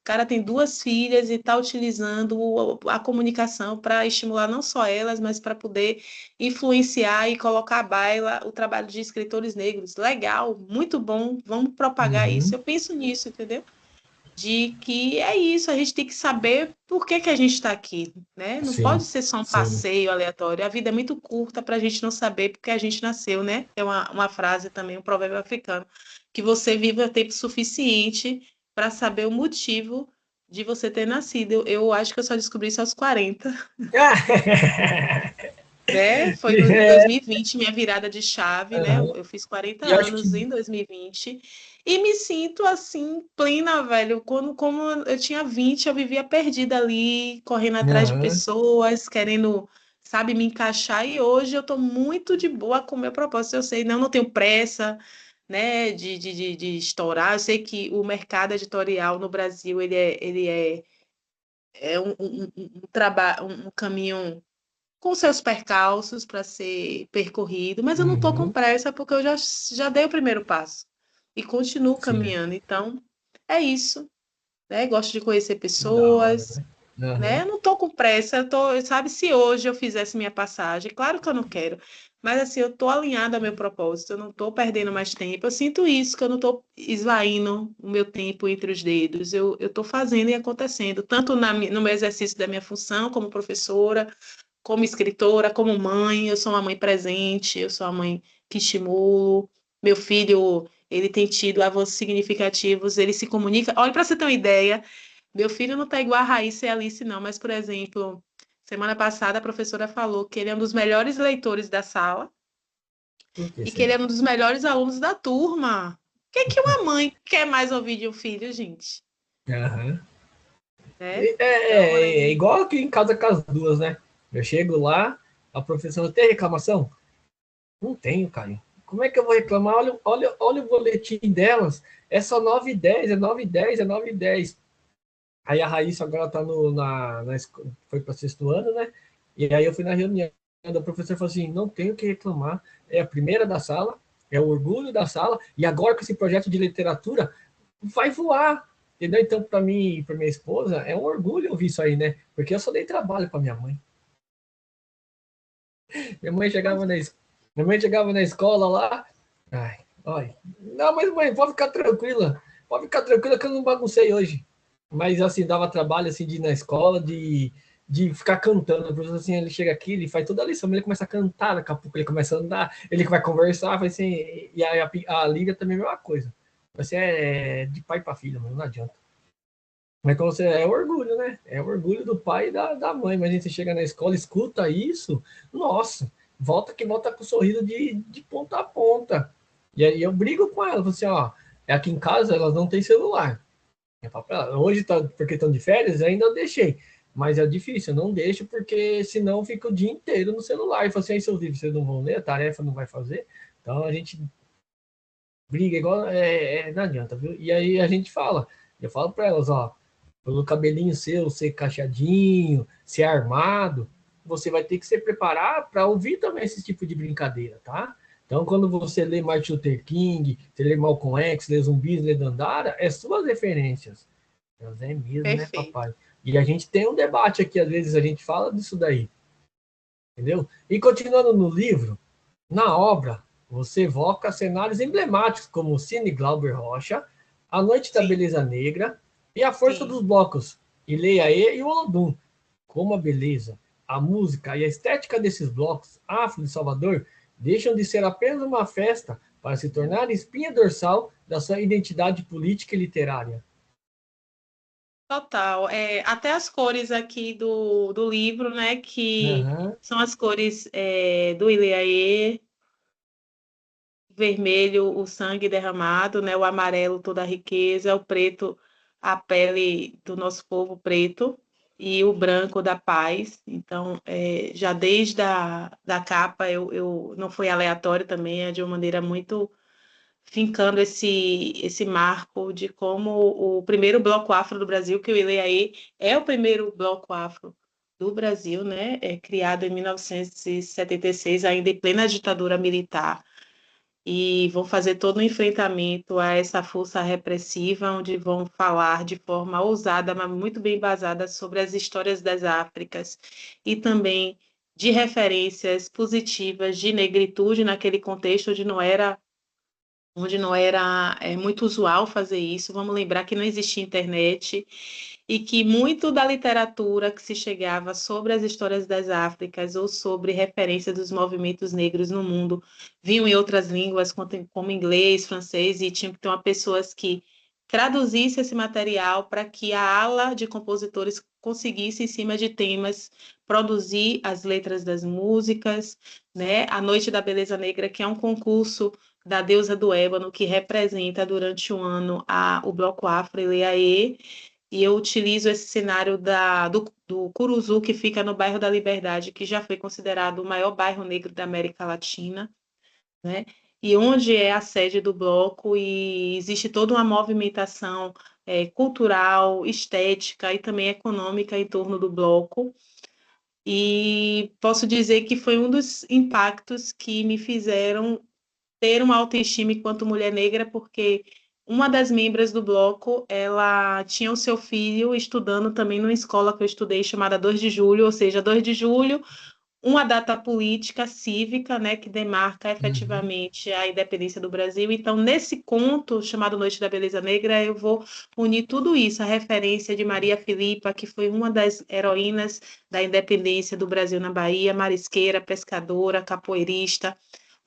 cara tem 2 filhas e está utilizando a comunicação para estimular não só elas, mas para poder influenciar e colocar à baila o trabalho de escritores negros. Legal, muito bom, vamos propagar isso. Uhum. Eu penso nisso, entendeu? De que é isso, a gente tem que saber por que que a gente está aqui, né? Não pode Sim, ser só um sim. passeio aleatório. A vida é muito curta para a gente não saber porque a gente nasceu, né? É uma frase também, um provérbio africano, que você viva tempo suficiente para saber o motivo de você ter nascido. Eu acho que eu só descobri isso aos 40, né? Foi em É, 2020, minha virada de chave, né? aham. Eu fiz 40 E eu acho que. anos em 2020 e me sinto assim, plena, velho. Como eu tinha 20, eu vivia perdida ali, correndo atrás de Aham, pessoas, querendo, sabe, me encaixar. E hoje eu tô muito de boa com o meu propósito. Eu sei, não tenho pressa, né, de estourar. Eu sei que o mercado editorial no Brasil, é um trabalho, um caminho com seus percalços para ser percorrido, mas eu não estou com uhum, pressa porque eu já dei o primeiro passo e continuo sim, caminhando. Então, é isso, né? Gosto de conhecer que da hora, pessoas, né? né? Aham, Eu não estou com pressa, eu tô, sabe, se hoje eu fizesse minha passagem, claro que eu não quero, mas assim, eu estou alinhada ao meu propósito, eu não estou perdendo mais tempo, eu sinto isso, que eu não estou esvaindo o meu tempo entre os dedos, eu estou fazendo e acontecendo, tanto no meu exercício da minha função como professora, como escritora, como mãe, eu sou uma mãe presente, eu sou uma mãe que estimulo. Meu filho, ele tem tido avanços significativos, ele se comunica. Olha, para você ter uma ideia, meu filho não está igual a Raíssa e a Alice, não, mas, por exemplo, semana passada a professora falou que ele é um dos melhores leitores da sala por que e que ele é será? um dos melhores alunos da turma. O que é que uma mãe quer mais ouvir de um filho, gente? Aham. Né? Então, É igual aqui em casa com as duas, né? Eu chego lá, a professora tem reclamação? Não tenho, Caio. Como é que eu vou reclamar? Olha o boletim delas. É só 9 e 10, é 9 e 10, é 9 e 10. Aí a Raíssa agora tá foi para sexto ano, né? E aí eu fui na reunião, da professora falou assim: não tenho o que reclamar, é a primeira da sala, é o orgulho da sala, e agora com esse projeto de literatura, vai voar. Entendeu? Então, para mim e para minha esposa, é um orgulho ouvir isso aí, né? Porque eu só dei trabalho para minha mãe. Minha mãe chegava na, es- Minha mãe chegava na escola lá. Ai, olha. Não, mas mãe, pode ficar tranquila. Pode ficar tranquila que eu não baguncei hoje. Mas assim, dava trabalho assim de ir na escola, de ficar cantando. O professor assim, ele chega aqui, ele faz toda a lição, mas ele começa a cantar, daqui a pouco ele começa a andar, ele vai conversar, vai assim, e a Lívia também é a mesma coisa. Você é de pai para filha, mas não adianta. Mas quando você é orgulho, né? É o orgulho do pai e da mãe. Mas a gente chega na escola, escuta isso, nossa, volta com o sorriso de ponta a ponta. E aí eu brigo com ela, falo assim, ó, é aqui em casa elas não têm celular. Eu falo pra ela, hoje tá, porque estão de férias, ainda eu deixei. Mas é difícil, eu não deixo, porque senão fica o dia inteiro no celular. E falo assim, aí seus livros vocês não vão ler, a tarefa não vai fazer. Então a gente briga igual, não adianta, viu? E aí a gente fala, eu falo para elas, ó, pelo cabelinho seu ser cacheadinho, ser armado, você vai ter que se preparar para ouvir também esse tipo de brincadeira, tá? Então, quando você lê Martin Luther King, você lê Malcolm X, lê Zumbis, lê Dandara, é suas referências. Elas é mesmo, né, perfeito. papai? E a gente tem um debate aqui, às vezes a gente fala disso daí, entendeu? E continuando no livro, na obra, você evoca cenários emblemáticos como o Cine Glauber Rocha, A Noite da Sim, Beleza Negra e A Força sim. dos Blocos, Ileaê e o Olodum. Como a beleza, a música e a estética desses blocos afro de Salvador deixam de ser apenas uma festa para se tornar espinha dorsal da sua identidade política e literária. Total. É, até as cores aqui do livro, né? Que Uhum, são as cores do Ileaê, vermelho, o sangue derramado, né? O amarelo, toda a riqueza, o preto, a pele do nosso povo preto, e o branco da paz. Então, já desde da capa, eu não foi aleatório também, é de uma maneira muito fincando esse marco de como o primeiro bloco afro do Brasil, que o Ileaê é o primeiro bloco afro do Brasil, né? É criado em 1976, ainda em plena ditadura militar, e vão fazer todo um enfrentamento a essa força repressiva, onde vão falar de forma ousada, mas muito bem embasada sobre as histórias das Áfricas e também de referências positivas de negritude naquele contexto onde não era muito usual fazer isso. Vamos lembrar que não existia internet e que muito da literatura que se chegava sobre as histórias das Áfricas ou sobre referência dos movimentos negros no mundo vinham em outras línguas, como inglês, francês, e tinham que ter uma pessoas que traduzisse esse material para que a ala de compositores conseguisse, em cima de temas, produzir as letras das músicas, né? A Noite da Beleza Negra, que é um concurso da Deusa do Ébano, que representa durante o ano o Bloco Afro Ileaê, e eu utilizo esse cenário do Curuzu, que fica no bairro da Liberdade, que já foi considerado o maior bairro negro da América Latina, né? E onde é a sede do bloco, e existe toda uma movimentação cultural, estética e também econômica em torno do bloco. E posso dizer que foi um dos impactos que me fizeram ter uma autoestima enquanto mulher negra, porque uma das membros do bloco, ela tinha o seu filho estudando também numa escola que eu estudei, chamada 2 de Julho, ou seja, 2 de Julho, uma data política, cívica, né, que demarca efetivamente a independência do Brasil. Então, nesse conto, chamado Noite da Beleza Negra, eu vou unir tudo isso, a referência de Maria Filipa, que foi uma das heroínas da independência do Brasil na Bahia, marisqueira, pescadora, capoeirista,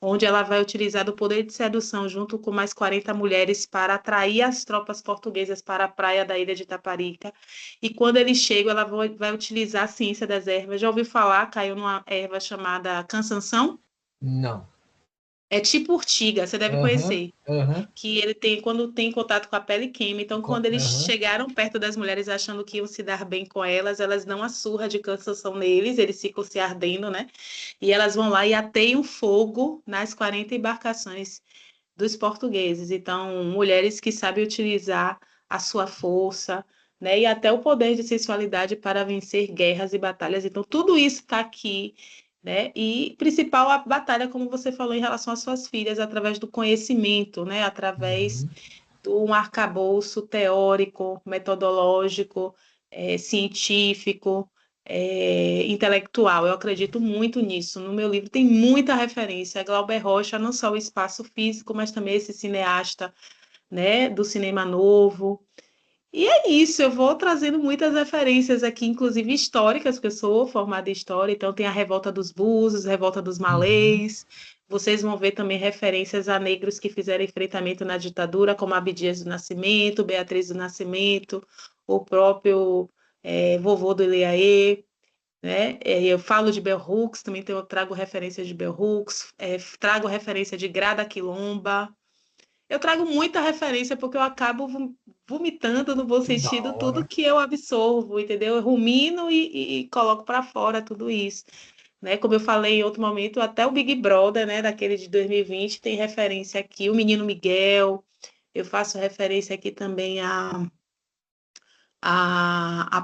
onde ela vai utilizar do poder de sedução junto com mais 40 mulheres para atrair as tropas portuguesas para a praia da ilha de Taparica. E quando eles chegam, ela vai utilizar a ciência das ervas. Já ouviu falar, caiu numa erva chamada cansanção? Não. É tipo urtiga, você deve Aham, conhecer. aham. Que ele tem, quando tem contato com a pele, queima. Então, quando eles Aham. chegaram perto das mulheres achando que iam se dar bem com elas, elas dão a surra de cansação neles, eles ficam se ardendo, né? E elas vão lá e ateiam fogo nas 40 embarcações dos portugueses. Então, mulheres que sabem utilizar a sua força, né? E até o poder de sensualidade para vencer guerras e batalhas. Então, tudo isso está aqui, né? E principal a batalha, como você falou, em relação às suas filhas, através do conhecimento, né? Através de um arcabouço teórico, metodológico, científico, intelectual. Eu acredito muito nisso. No meu livro tem muita referência a Glauber Rocha, não só o espaço físico, mas também esse cineasta, né, do cinema novo. E é isso, eu vou trazendo muitas referências aqui, inclusive históricas, porque eu sou formada em história, então tem a Revolta dos Búzios, a Revolta dos Uhum. Malês. Vocês vão ver também referências a negros que fizeram enfrentamento na ditadura, como Abdias do Nascimento, Beatriz do Nascimento, o próprio vovô do Ileaê, né? Eu falo de Bell Hooks, também eu trago referências de Bell Hooks, trago referência de Grada Quilomba. Eu trago muita referência porque eu acabo vomitando, no bom Que da sentido, tudo hora. que eu absorvo, entendeu? Eu rumino e coloco para fora tudo isso, né? Como eu falei em outro momento, até o Big Brother, né, daquele de 2020, tem referência aqui, o Menino Miguel. Eu faço referência aqui também a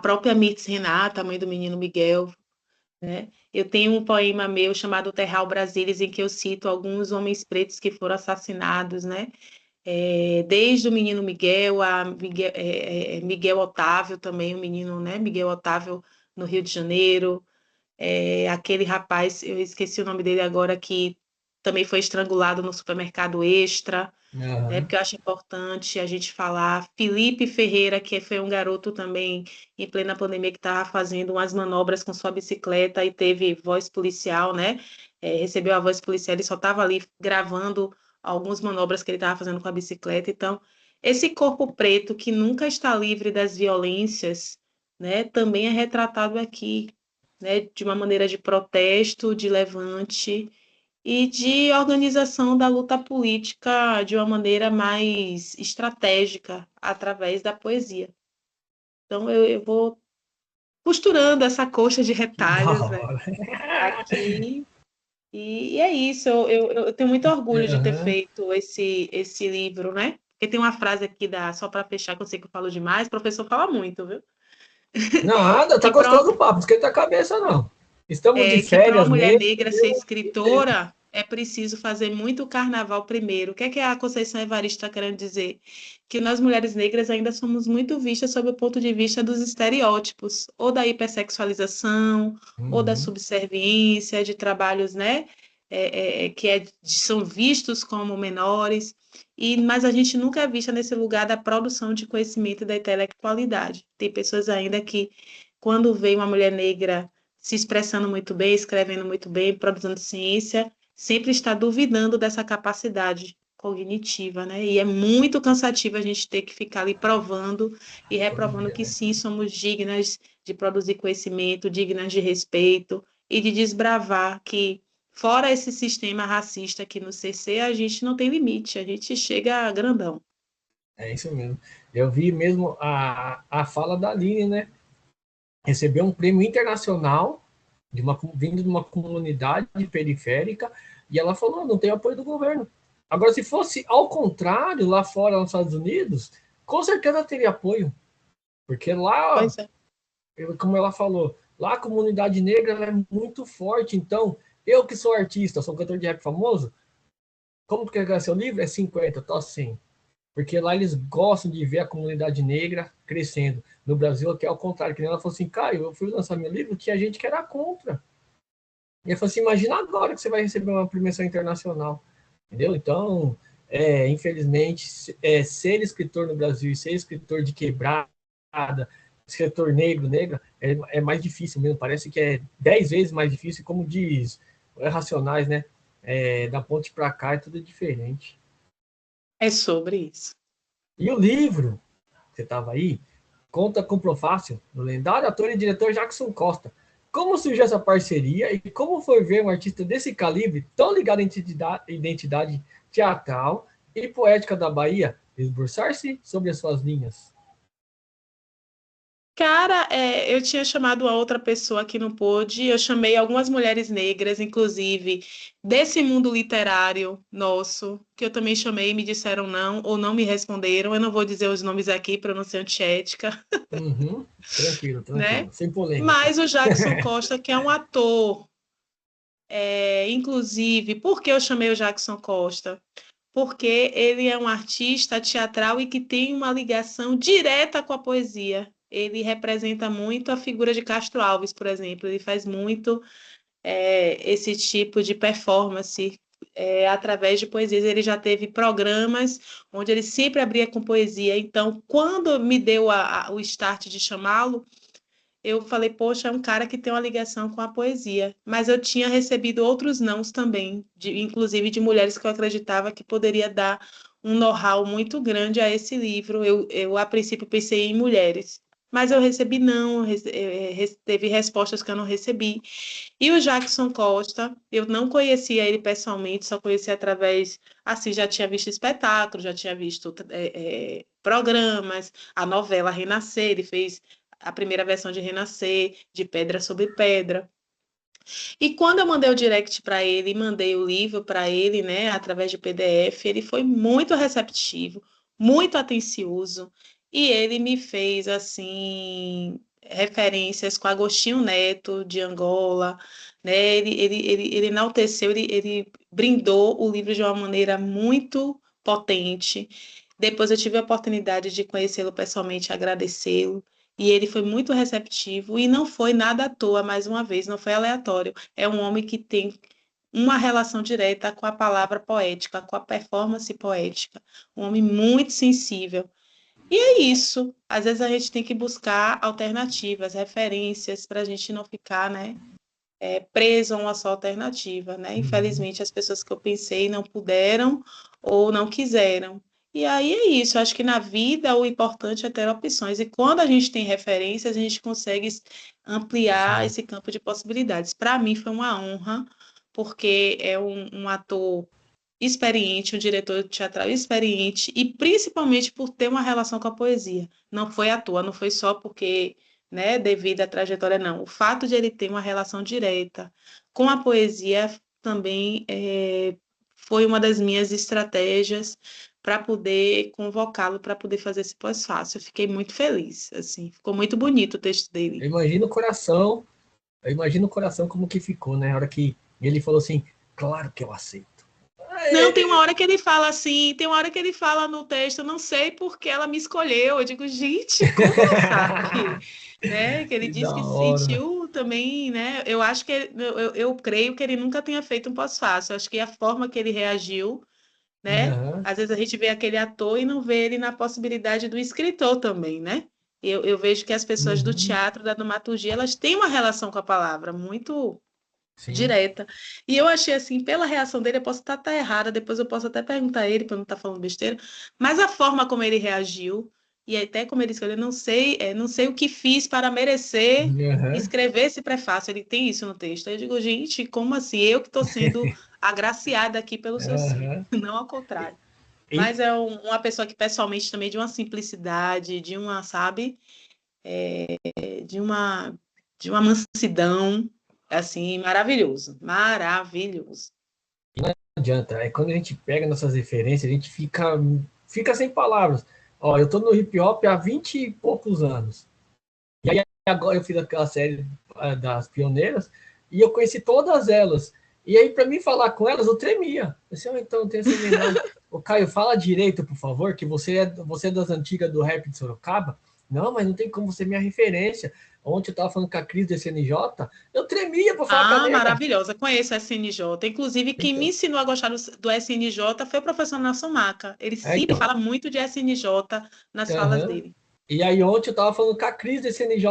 própria Mitz Renata, a mãe do Menino Miguel, né? Eu tenho um poema meu chamado Terral Brasilis, em que eu cito alguns homens pretos que foram assassinados, né? Desde o menino Miguel, a Miguel, Miguel Otávio também, o menino, né? Miguel Otávio no Rio de Janeiro, aquele rapaz, eu esqueci o nome dele agora, que também foi estrangulado no supermercado Extra, né? Aham. Porque eu acho importante a gente falar. Felipe Ferreira, que foi um garoto também em plena pandemia que estava fazendo umas manobras com sua bicicleta e teve voz policial, né? Recebeu a voz policial, ele só estava ali gravando algumas manobras que ele estava fazendo com a bicicleta. Então, esse corpo preto que nunca está livre das violências, né? Também é retratado aqui, né? De uma maneira de protesto, de levante e de organização da luta política de uma maneira mais estratégica, através da poesia. Então, eu vou costurando essa coxa de Que da retalhos, né, hora. aqui, e é isso. Eu tenho muito orgulho de ter Aham. feito esse livro, né? Porque tem uma frase aqui, só para fechar, que eu sei que eu falo demais, o professor fala muito, viu? Nada, tá Que para gostoso do papo, esquenta a cabeça, não. Estamos de que para uma férias mulher mesmo. negra ser escritora é preciso fazer muito carnaval primeiro. O que a Conceição Evaristo está querendo dizer? Que nós mulheres negras ainda somos muito vistas sob o ponto de vista dos estereótipos, ou da hipersexualização, ou da Uhum. subserviência, de trabalhos, né, são vistos como menores, mas a gente nunca é vista nesse lugar da produção de conhecimento e da intelectualidade. Tem pessoas ainda que, quando vê uma mulher negra se expressando muito bem, escrevendo muito bem, produzindo ciência, sempre está duvidando dessa capacidade, cognitiva, né? E é muito cansativo a gente ter que ficar ali provando e reprovando que sim, somos dignas de produzir conhecimento, dignas de respeito e de desbravar que, fora esse sistema racista aqui no CC, a gente não tem limite, a gente chega grandão. É isso mesmo. Eu vi mesmo a fala da Aline, né? Recebeu um prêmio internacional vindo de uma comunidade periférica, e ela falou: não tem apoio do governo. Agora, se fosse ao contrário, lá fora, nos Estados Unidos, com certeza teria apoio. Porque lá, Pois é. como ela falou, lá a comunidade negra é muito forte. Então, eu que sou artista, sou um cantor de rap famoso, como que é seu livro? É 50, tô assim. Porque lá eles gostam de ver a comunidade negra crescendo. No Brasil, até ao contrário, que nem ela falou assim: Caio, eu fui lançar meu livro, tinha gente que era contra. E eu falei assim: imagina agora que você vai receber uma premiação internacional. Entendeu? Então, infelizmente, ser escritor no Brasil e ser escritor de quebrada, escritor negro, negra, é mais difícil mesmo. Parece que é 10 vezes mais difícil, como diz Racionais, né? Da ponte para cá é tudo diferente. É sobre isso. E o livro, você estava aí, conta com o Profácio, do lendário ator e diretor Jackson Costa. Como surgiu essa parceria e como foi ver um artista desse calibre, tão ligado à identidade teatral e poética da Bahia, esboçar-se sobre as suas linhas? Cara, eu tinha chamado a outra pessoa que não pôde, eu chamei algumas mulheres negras, inclusive, desse mundo literário nosso, que eu também chamei e me disseram não, ou não me responderam. Eu não vou dizer os nomes aqui para não ser antiética, Uhum. Tranquilo, né? tranquilo, sem polêmica. Mas o Jackson Costa, que é um ator, inclusive, por que eu chamei o Jackson Costa? Porque ele é um artista teatral e que tem uma ligação direta com a poesia. Ele representa muito a figura de Castro Alves, por exemplo. Ele faz muito esse tipo de performance através de poesias. Ele já teve programas onde ele sempre abria com poesia. Então, quando me deu o start de chamá-lo, eu falei, poxa, é um cara que tem uma ligação com a poesia. Mas eu tinha recebido outros nãos também, inclusive de mulheres que eu acreditava que poderia dar um know-how muito grande a esse livro. A princípio, pensei em mulheres. Mas eu recebi não, teve respostas que eu não recebi. E o Jackson Costa, eu não conhecia ele pessoalmente, só conhecia através, assim, já tinha visto espetáculos, já tinha visto programas, a novela Renascer, ele fez a primeira versão de Renascer, de Pedra sobre Pedra. E quando eu mandei o direct para ele, mandei o livro para ele, né, através de PDF, ele foi muito receptivo, muito atencioso, e ele me fez, assim, referências com Agostinho Neto, de Angola, né, ele enalteceu, ele brindou o livro de uma maneira muito potente. Depois eu tive a oportunidade de conhecê-lo pessoalmente, agradecê-lo, e ele foi muito receptivo e não foi nada à toa, mais uma vez, não foi aleatório. É um homem que tem uma relação direta com a palavra poética, com a performance poética. Um homem muito sensível. E é isso. Às vezes a gente tem que buscar alternativas, referências, para a gente não ficar, né, preso a uma só alternativa, né? Uhum. Infelizmente, as pessoas que eu pensei não puderam ou não quiseram. E aí é isso, acho que na vida o importante é ter opções. E quando a gente tem referências, a gente consegue ampliar Sim. esse campo de possibilidades. Para mim foi uma honra, porque é um ator experiente, um diretor teatral experiente, e principalmente por ter uma relação com a poesia. Não foi à toa, não foi só porque, né, devido à trajetória, não. O fato de ele ter uma relação direta com a poesia também foi uma das minhas estratégias para poder convocá-lo, para poder fazer esse pós-fácil. Eu fiquei muito feliz, assim, ficou muito bonito o texto dele. Eu imagino o coração como que ficou, né? A hora que ele falou assim: claro que eu aceito. Não, tem uma hora que ele fala assim, tem uma hora que ele fala no texto, não sei porque ela me escolheu. Eu digo, gente, como ela sabe? Né? Que ele Que diz da que hora. sentiu também, né? Eu acho que eu creio que ele nunca tenha feito um pós-fácil. Acho que a forma que ele reagiu, né? Uhum. Às vezes a gente vê aquele ator e não vê ele na possibilidade do escritor também, né? Eu vejo que as pessoas do Uhum. teatro, da dramaturgia, elas têm uma relação com a palavra muito Sim. direta. E eu achei assim, pela reação dele, eu posso estar até errada, depois eu posso até perguntar a ele para não estar falando besteira, mas a forma como ele reagiu, e até como ele escreveu, não sei o que fiz para merecer Aham, escrever esse prefácio. Ele tem isso no texto. Aí eu digo, gente, como assim? Eu que estou sendo agraciada aqui pelo seu signo, aham. não ao contrário. E, Mas é uma pessoa que pessoalmente também de uma simplicidade, de uma, sabe, de uma mansidão, assim, maravilhoso, maravilhoso. não adianta. Aí quando a gente pega nossas referências, a gente fica sem palavras. Ó, eu tô no hip hop há 20 e poucos anos. E aí agora eu fiz aquela série das pioneiras e eu conheci todas elas. E aí, para mim falar com elas, eu tremia. Eu disse, então, não tenho essa menor. O Caio, fala direito, por favor, que você é das antigas do rap de Sorocaba. Não, mas não tem como ser minha referência. Ontem eu estava falando com a Cris do SNJ, eu tremia para falar com a Ah, nega. maravilhosa, conheço o SNJ. Inclusive, quem me Então, ensinou a gostar do SNJ foi o professor Nelson Maca. Ele sempre então. fala muito de SNJ nas falas Uhum. dele. E aí ontem eu tava falando com a Cris do SNJ,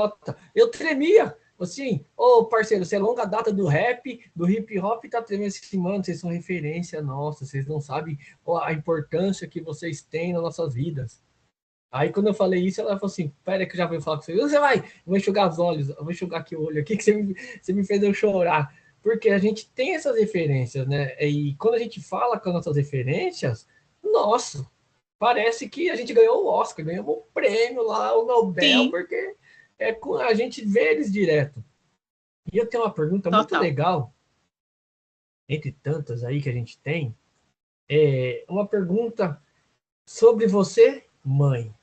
eu tremia, assim, ô parceiro, você é longa data do rap, do hip hop, tá tremendo assim, mano, vocês são referência nossa, vocês não sabem a importância que vocês têm nas nossas vidas. Aí quando eu falei isso, ela falou assim, pera que eu já vou falar com você, você vai, eu vou enxugar os olhos, eu vou enxugar aqui o olho aqui, que você me fez eu chorar. Porque a gente tem essas referências, né? E quando a gente fala com as nossas referências, nossa, parece que a gente ganhou o Oscar, ganhamos o prêmio lá, o Nobel, Sim, porque a gente vê eles direto. E eu tenho uma pergunta muito total. legal, entre tantas aí que a gente tem, uma pergunta sobre você, mãe.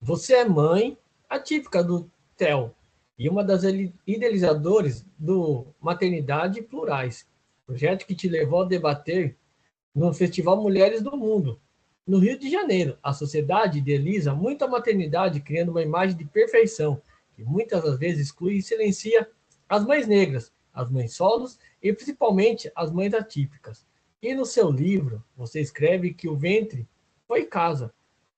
Você é mãe, atípica do TEL, e uma das idealizadoras do Maternidade Plurais, projeto que te levou a debater no Festival Mulheres do Mundo. No Rio de Janeiro, a sociedade idealiza muito a maternidade, criando uma imagem de perfeição, que muitas das vezes exclui e silencia as mães negras, as mães solos e principalmente as mães atípicas. E no seu livro, você escreve que o ventre foi casa,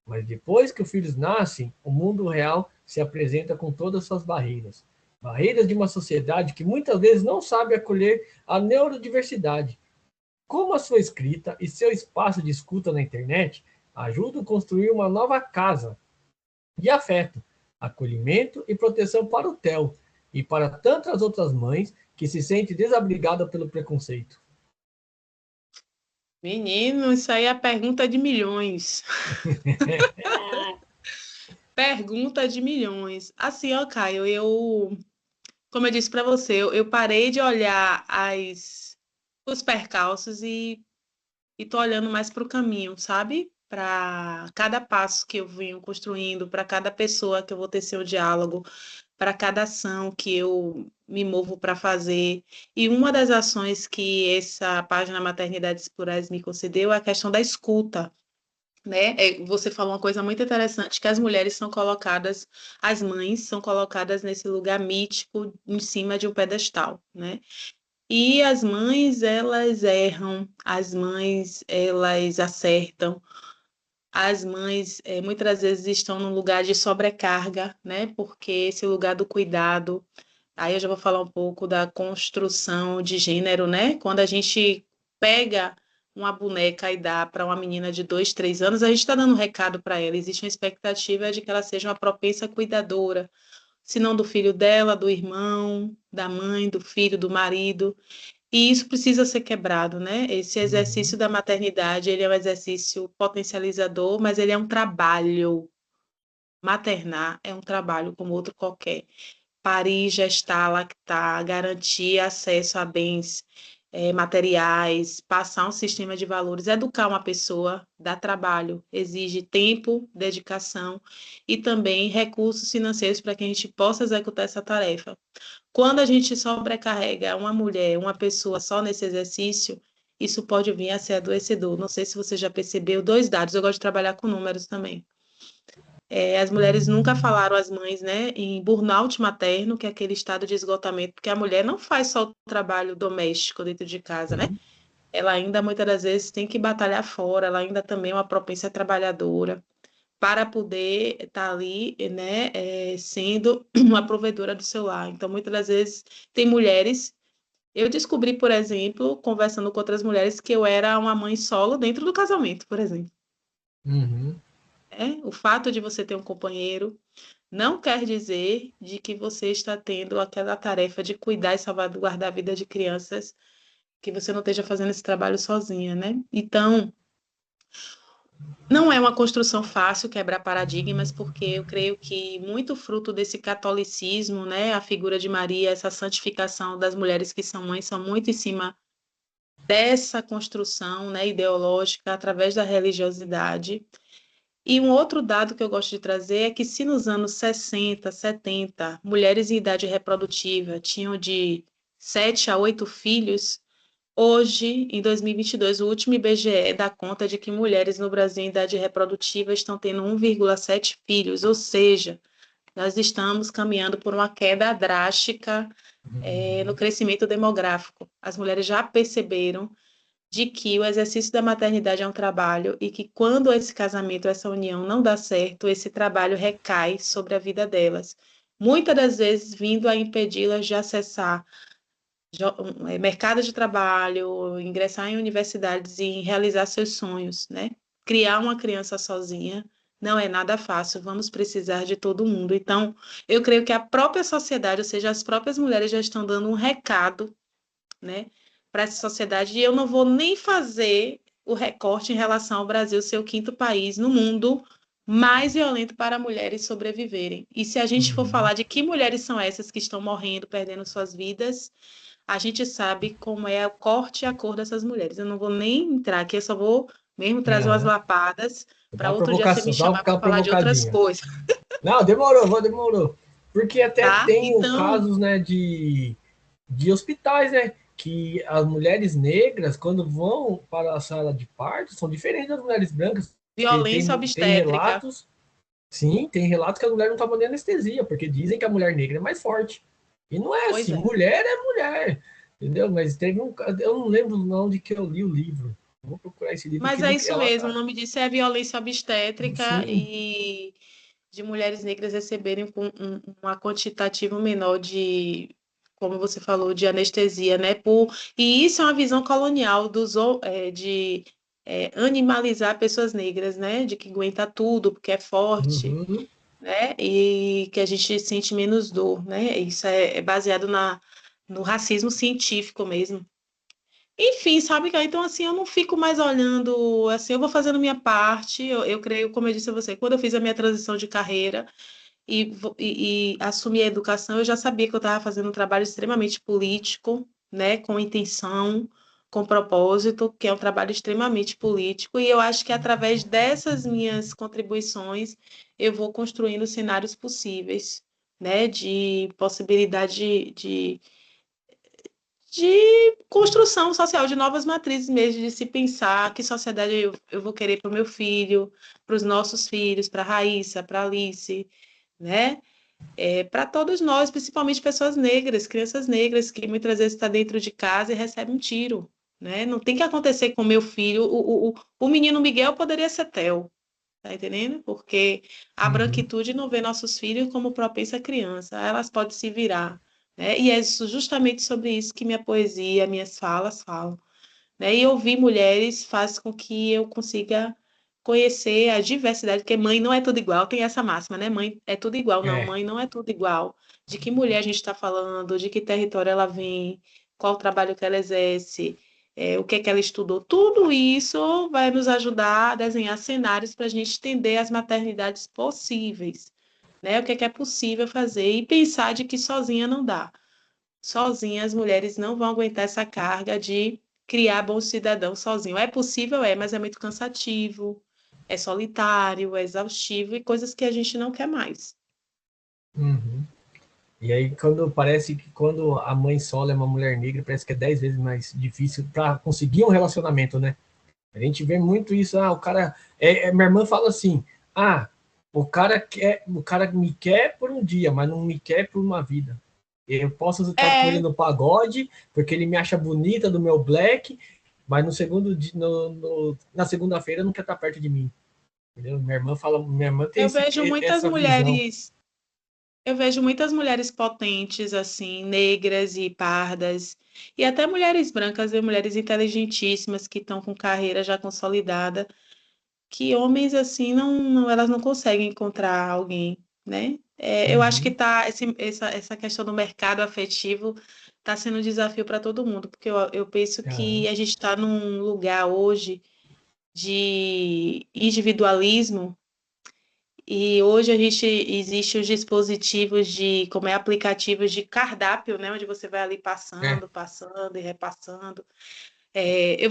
mas depois que os filhos nascem, o mundo real se apresenta com todas as suas barreiras. Barreiras de uma sociedade que muitas vezes não sabe acolher a neurodiversidade. Como a sua escrita e seu espaço de escuta na internet ajudam a construir uma nova casa de afeto, acolhimento e proteção para o Theo e para tantas outras mães que se sentem desabrigadas pelo preconceito. Menino, isso aí é a pergunta de milhões. Pergunta de milhões. Assim, ó, Caio, como eu disse para você, eu parei de olhar os percalços e tô olhando mais para o caminho, sabe? Para cada passo que eu venho construindo, para cada pessoa que eu vou ter seu diálogo, para cada ação que eu me movo para fazer. E uma das ações que essa página Maternidades Plurais me concedeu é a questão da escuta. Né? Você falou uma coisa muito interessante, que as mulheres são colocadas, as mães são colocadas nesse lugar mítico em cima de um pedestal, né? E as mães, elas erram, as mães, elas acertam, as mães, muitas vezes estão num lugar de sobrecarga, né? Porque esse lugar do cuidado, aí eu já vou falar um pouco da construção de gênero, né? Quando a gente pega uma boneca e dá para uma menina de 2, 3 anos, a gente está dando um recado para ela. Existe uma expectativa de que ela seja uma propensa cuidadora, se não do filho dela, do irmão, da mãe, do filho, do marido. E isso precisa ser quebrado, né? Esse exercício Uhum. da maternidade, ele é um exercício potencializador, mas ele é um trabalho. Maternar é um trabalho como outro qualquer. Parir, gestar, lactar, garantir acesso a bens materiais, passar um sistema de valores, educar uma pessoa dá trabalho, exige tempo, dedicação e também recursos financeiros para que a gente possa executar essa tarefa. Quando a gente sobrecarrega uma mulher, uma pessoa só nesse exercício, isso pode vir a ser adoecedor. Não sei se você já percebeu, dois dados, eu gosto de trabalhar com números também. As mulheres nunca falaram, as mães, né, em burnout materno, que é aquele estado de esgotamento, porque a mulher não faz só o trabalho doméstico dentro de casa, né? Sim. Ela ainda, muitas das vezes, tem que batalhar fora, ela ainda também é uma propensa trabalhadora, para poder estar ali, né, sendo uma provedora do seu lar. Então, muitas das vezes, tem mulheres Eu descobri, por exemplo, conversando com outras mulheres, que eu era uma mãe solo dentro do casamento, por exemplo. Uhum. O fato de você ter um companheiro não quer dizer de que você está tendo aquela tarefa de cuidar e salvaguardar a vida de crianças, que você não esteja fazendo esse trabalho sozinha, né? Então, não é uma construção fácil quebrar paradigmas, porque eu creio que muito fruto desse catolicismo, né, a figura de Maria, essa santificação das mulheres que são mães, são muito em cima dessa construção, né, ideológica através da religiosidade. E um outro dado que eu gosto de trazer é que se nos anos 60, 70, mulheres em idade reprodutiva tinham de 7 a 8 filhos, hoje, em 2022, o último IBGE dá conta de que mulheres no Brasil em idade reprodutiva estão tendo 1,7 filhos, ou seja, nós estamos caminhando por uma queda drástica no crescimento demográfico. As mulheres já perceberam de que o exercício da maternidade é um trabalho e que quando esse casamento, essa união não dá certo, esse trabalho recai sobre a vida delas. Muitas das vezes vindo a impedi-las de acessar mercado de trabalho, ingressar em universidades e realizar seus sonhos, né? Criar uma criança sozinha não é nada fácil, vamos precisar de todo mundo. Então, eu creio que a própria sociedade, ou seja, as próprias mulheres já estão dando um recado, né, para essa sociedade, e eu não vou nem fazer o recorte em relação ao Brasil ser o quinto país no mundo mais violento para mulheres sobreviverem. E se a gente for Uhum. falar de que mulheres são essas que estão morrendo, perdendo suas vidas, a gente sabe como é o corte e a cor dessas mulheres. Eu não vou nem entrar aqui, eu só vou mesmo trazer umas Aham. lapadas Dá para uma outro dia você me provocação, só chamar para aquela falar de outras provocadinha. coisas, Não, demorou. Porque até tá? tem os Então, casos, né, de hospitais, né, que as mulheres negras, quando vão para a sala de parto, são diferentes das mulheres brancas, porque violência tem obstétrica. relatos, sim, tem relatos que a mulher não toma nem anestesia, porque dizem que a mulher negra é mais forte. E não é Pois assim, é. mulher é mulher, entendeu? Mas teve eu não lembro onde que eu li o livro. Vou procurar esse livro Mas que é no, isso ela, mesmo, o nome disso é violência obstétrica sim, e de mulheres negras receberem uma quantitativa menor de, como você falou, de anestesia, né? E isso é uma visão colonial de animalizar pessoas negras, né? De que aguenta tudo, porque é forte, uhum, né? E que a gente sente menos dor, né? Isso é baseado no racismo científico mesmo. Enfim, sabe, Kai? Então, assim, eu não fico mais olhando, assim, eu vou fazendo minha parte, eu creio, como eu disse a você, quando eu fiz a minha transição de carreira e assumi a educação, eu já sabia que eu estava fazendo um trabalho extremamente político, né, com intenção, com propósito, que é um trabalho extremamente político, e eu acho que através dessas minhas contribuições, eu vou construindo cenários possíveis, né, de possibilidade de construção social, de novas matrizes mesmo, de se pensar que sociedade eu vou querer para o meu filho, para os nossos filhos, para a Raíssa, para a Alice, né? Para todos nós, principalmente pessoas negras, crianças negras, que muitas vezes estão dentro de casa e recebem um tiro, né? Não tem que acontecer com meu filho. O menino Miguel poderia ser Theo, tá entendendo? Porque a uhum, branquitude não vê nossos filhos como propensa criança, elas podem se virar, né? E é justamente sobre isso que minha poesia, minhas falas falam, né? E ouvir mulheres faz com que eu consiga conhecer a diversidade, porque mãe não é tudo igual, tem essa máxima, né? Mãe é tudo igual, não, é. mãe não é tudo igual. De que mulher a gente está falando, de que território ela vem, qual o trabalho que ela exerce, o que é que ela estudou, tudo isso vai nos ajudar a desenhar cenários para a gente entender as maternidades possíveis, né? O que é possível fazer e pensar de que sozinha não dá. Sozinha as mulheres não vão aguentar essa carga de criar bons cidadãos sozinho. É possível, mas é muito cansativo, é solitário, é exaustivo e coisas que a gente não quer mais. Uhum. E aí, quando parece que quando a mãe solo é uma mulher negra, parece que é 10 vezes mais difícil para conseguir um relacionamento, né? A gente vê muito isso. O cara. Minha irmã fala assim: o cara me quer por um dia, mas não me quer por uma vida. Eu posso estar com ele É, no pagode, porque ele me acha bonita do meu black, mas no segundo na segunda-feira não quer estar perto de mim. Entendeu? Minha irmã tem eu vejo muitas essa visão. mulheres. Eu vejo muitas mulheres potentes, assim, negras e pardas, e até mulheres brancas e mulheres inteligentíssimas que estão com carreira já consolidada, que homens, assim, elas não conseguem encontrar alguém, né? Eu acho que Uhum. essa questão do mercado afetivo está sendo um desafio para todo mundo, porque eu penso que Aham. a gente está num lugar hoje de individualismo. E hoje a gente existe os dispositivos como aplicativos de cardápio, né? Onde você vai ali É. passando e repassando. Eu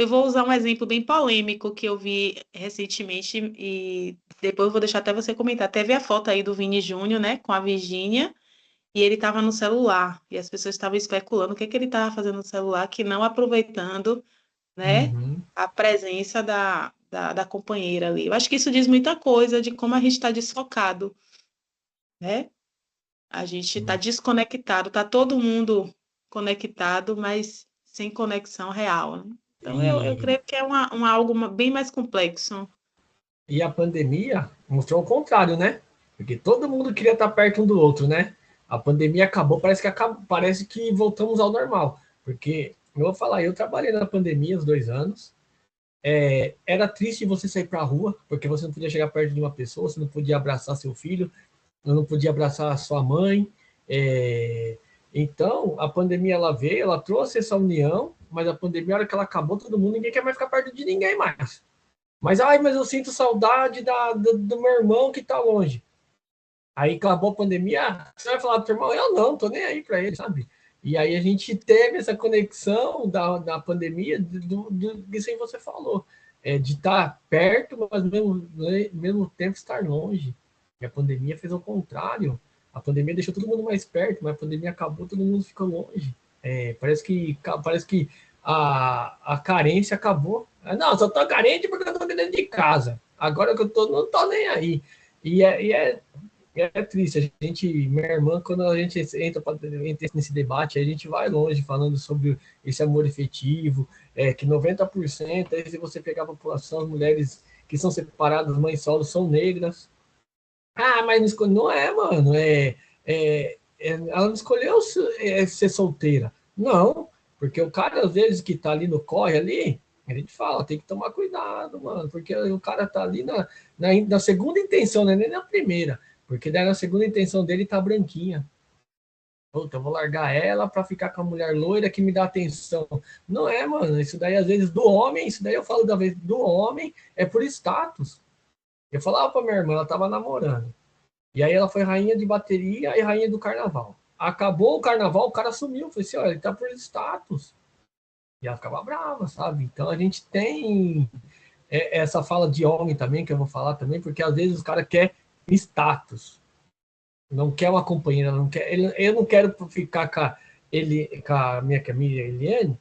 vou usar um exemplo bem polêmico que eu vi recentemente e depois eu vou deixar até você comentar. Teve a foto aí do Vini Júnior, né? Com a Virgínia, e ele estava no celular. E as pessoas estavam especulando o que que ele estava fazendo no celular, que não aproveitando, né? Uhum. A presença da companheira ali. Eu acho que isso diz muita coisa de como a gente está desfocado, né? A gente está Sim. desconectado, está todo mundo conectado, mas sem conexão real, né? Então, eu E, creio que é algo bem mais complexo. e a pandemia mostrou o contrário, né? Porque todo mundo queria estar perto um do outro, né? A pandemia acabou, parece que voltamos ao normal. Porque, eu vou falar, eu trabalhei na pandemia uns 2 anos. Era triste você sair para a rua, porque você não podia chegar perto de uma pessoa, você não podia abraçar seu filho, não podia abraçar a sua mãe. É, Então, a pandemia ela veio, ela trouxe essa união, mas a pandemia, a hora que ela acabou, todo mundo, ninguém quer mais ficar perto de ninguém mais. Mas eu sinto saudade do meu irmão que está longe. Aí acabou a pandemia, você vai falar pro teu irmão, eu não, tô nem aí para ele, sabe? E aí a gente teve essa conexão da pandemia, disso aí você falou, de estar perto, mas mesmo tempo estar longe. E a pandemia fez o contrário. A pandemia deixou todo mundo mais perto, mas a pandemia acabou, todo mundo ficou longe. Parece que a carência acabou. Não, só tô carente porque eu tô dentro de casa. Agora que eu tô, não tô nem aí. E é triste, a gente, minha irmã, quando a gente entra nesse debate, a gente vai longe falando sobre esse amor efetivo, que 90%, aí se você pegar a população, as mulheres que são separadas, mães solo, são negras. Ah, mas não, não é, mano, ela não escolheu ser solteira. Não, porque o cara, às vezes, que tá ali no corre ali, a gente fala, tem que tomar cuidado, mano, porque o cara tá ali na segunda intenção, né, nem na primeira, porque daí na segunda intenção dele tá branquinha. Puta, eu vou largar ela para ficar com a mulher loira que me dá atenção. Não é, mano, isso daí às vezes do homem, isso daí eu falo da vez do homem, é por status. Eu falava pra minha irmã, ela tava namorando. E aí ela foi rainha de bateria e rainha do carnaval. Acabou o carnaval, o cara sumiu. Eu falei assim, olha, ele tá por status. E ela ficava brava, sabe? Então a gente tem essa fala de homem também, que eu vou falar também, porque às vezes os caras querem status. Não quer uma companheira, não quer. Eu não quero ficar com a minha Eliane.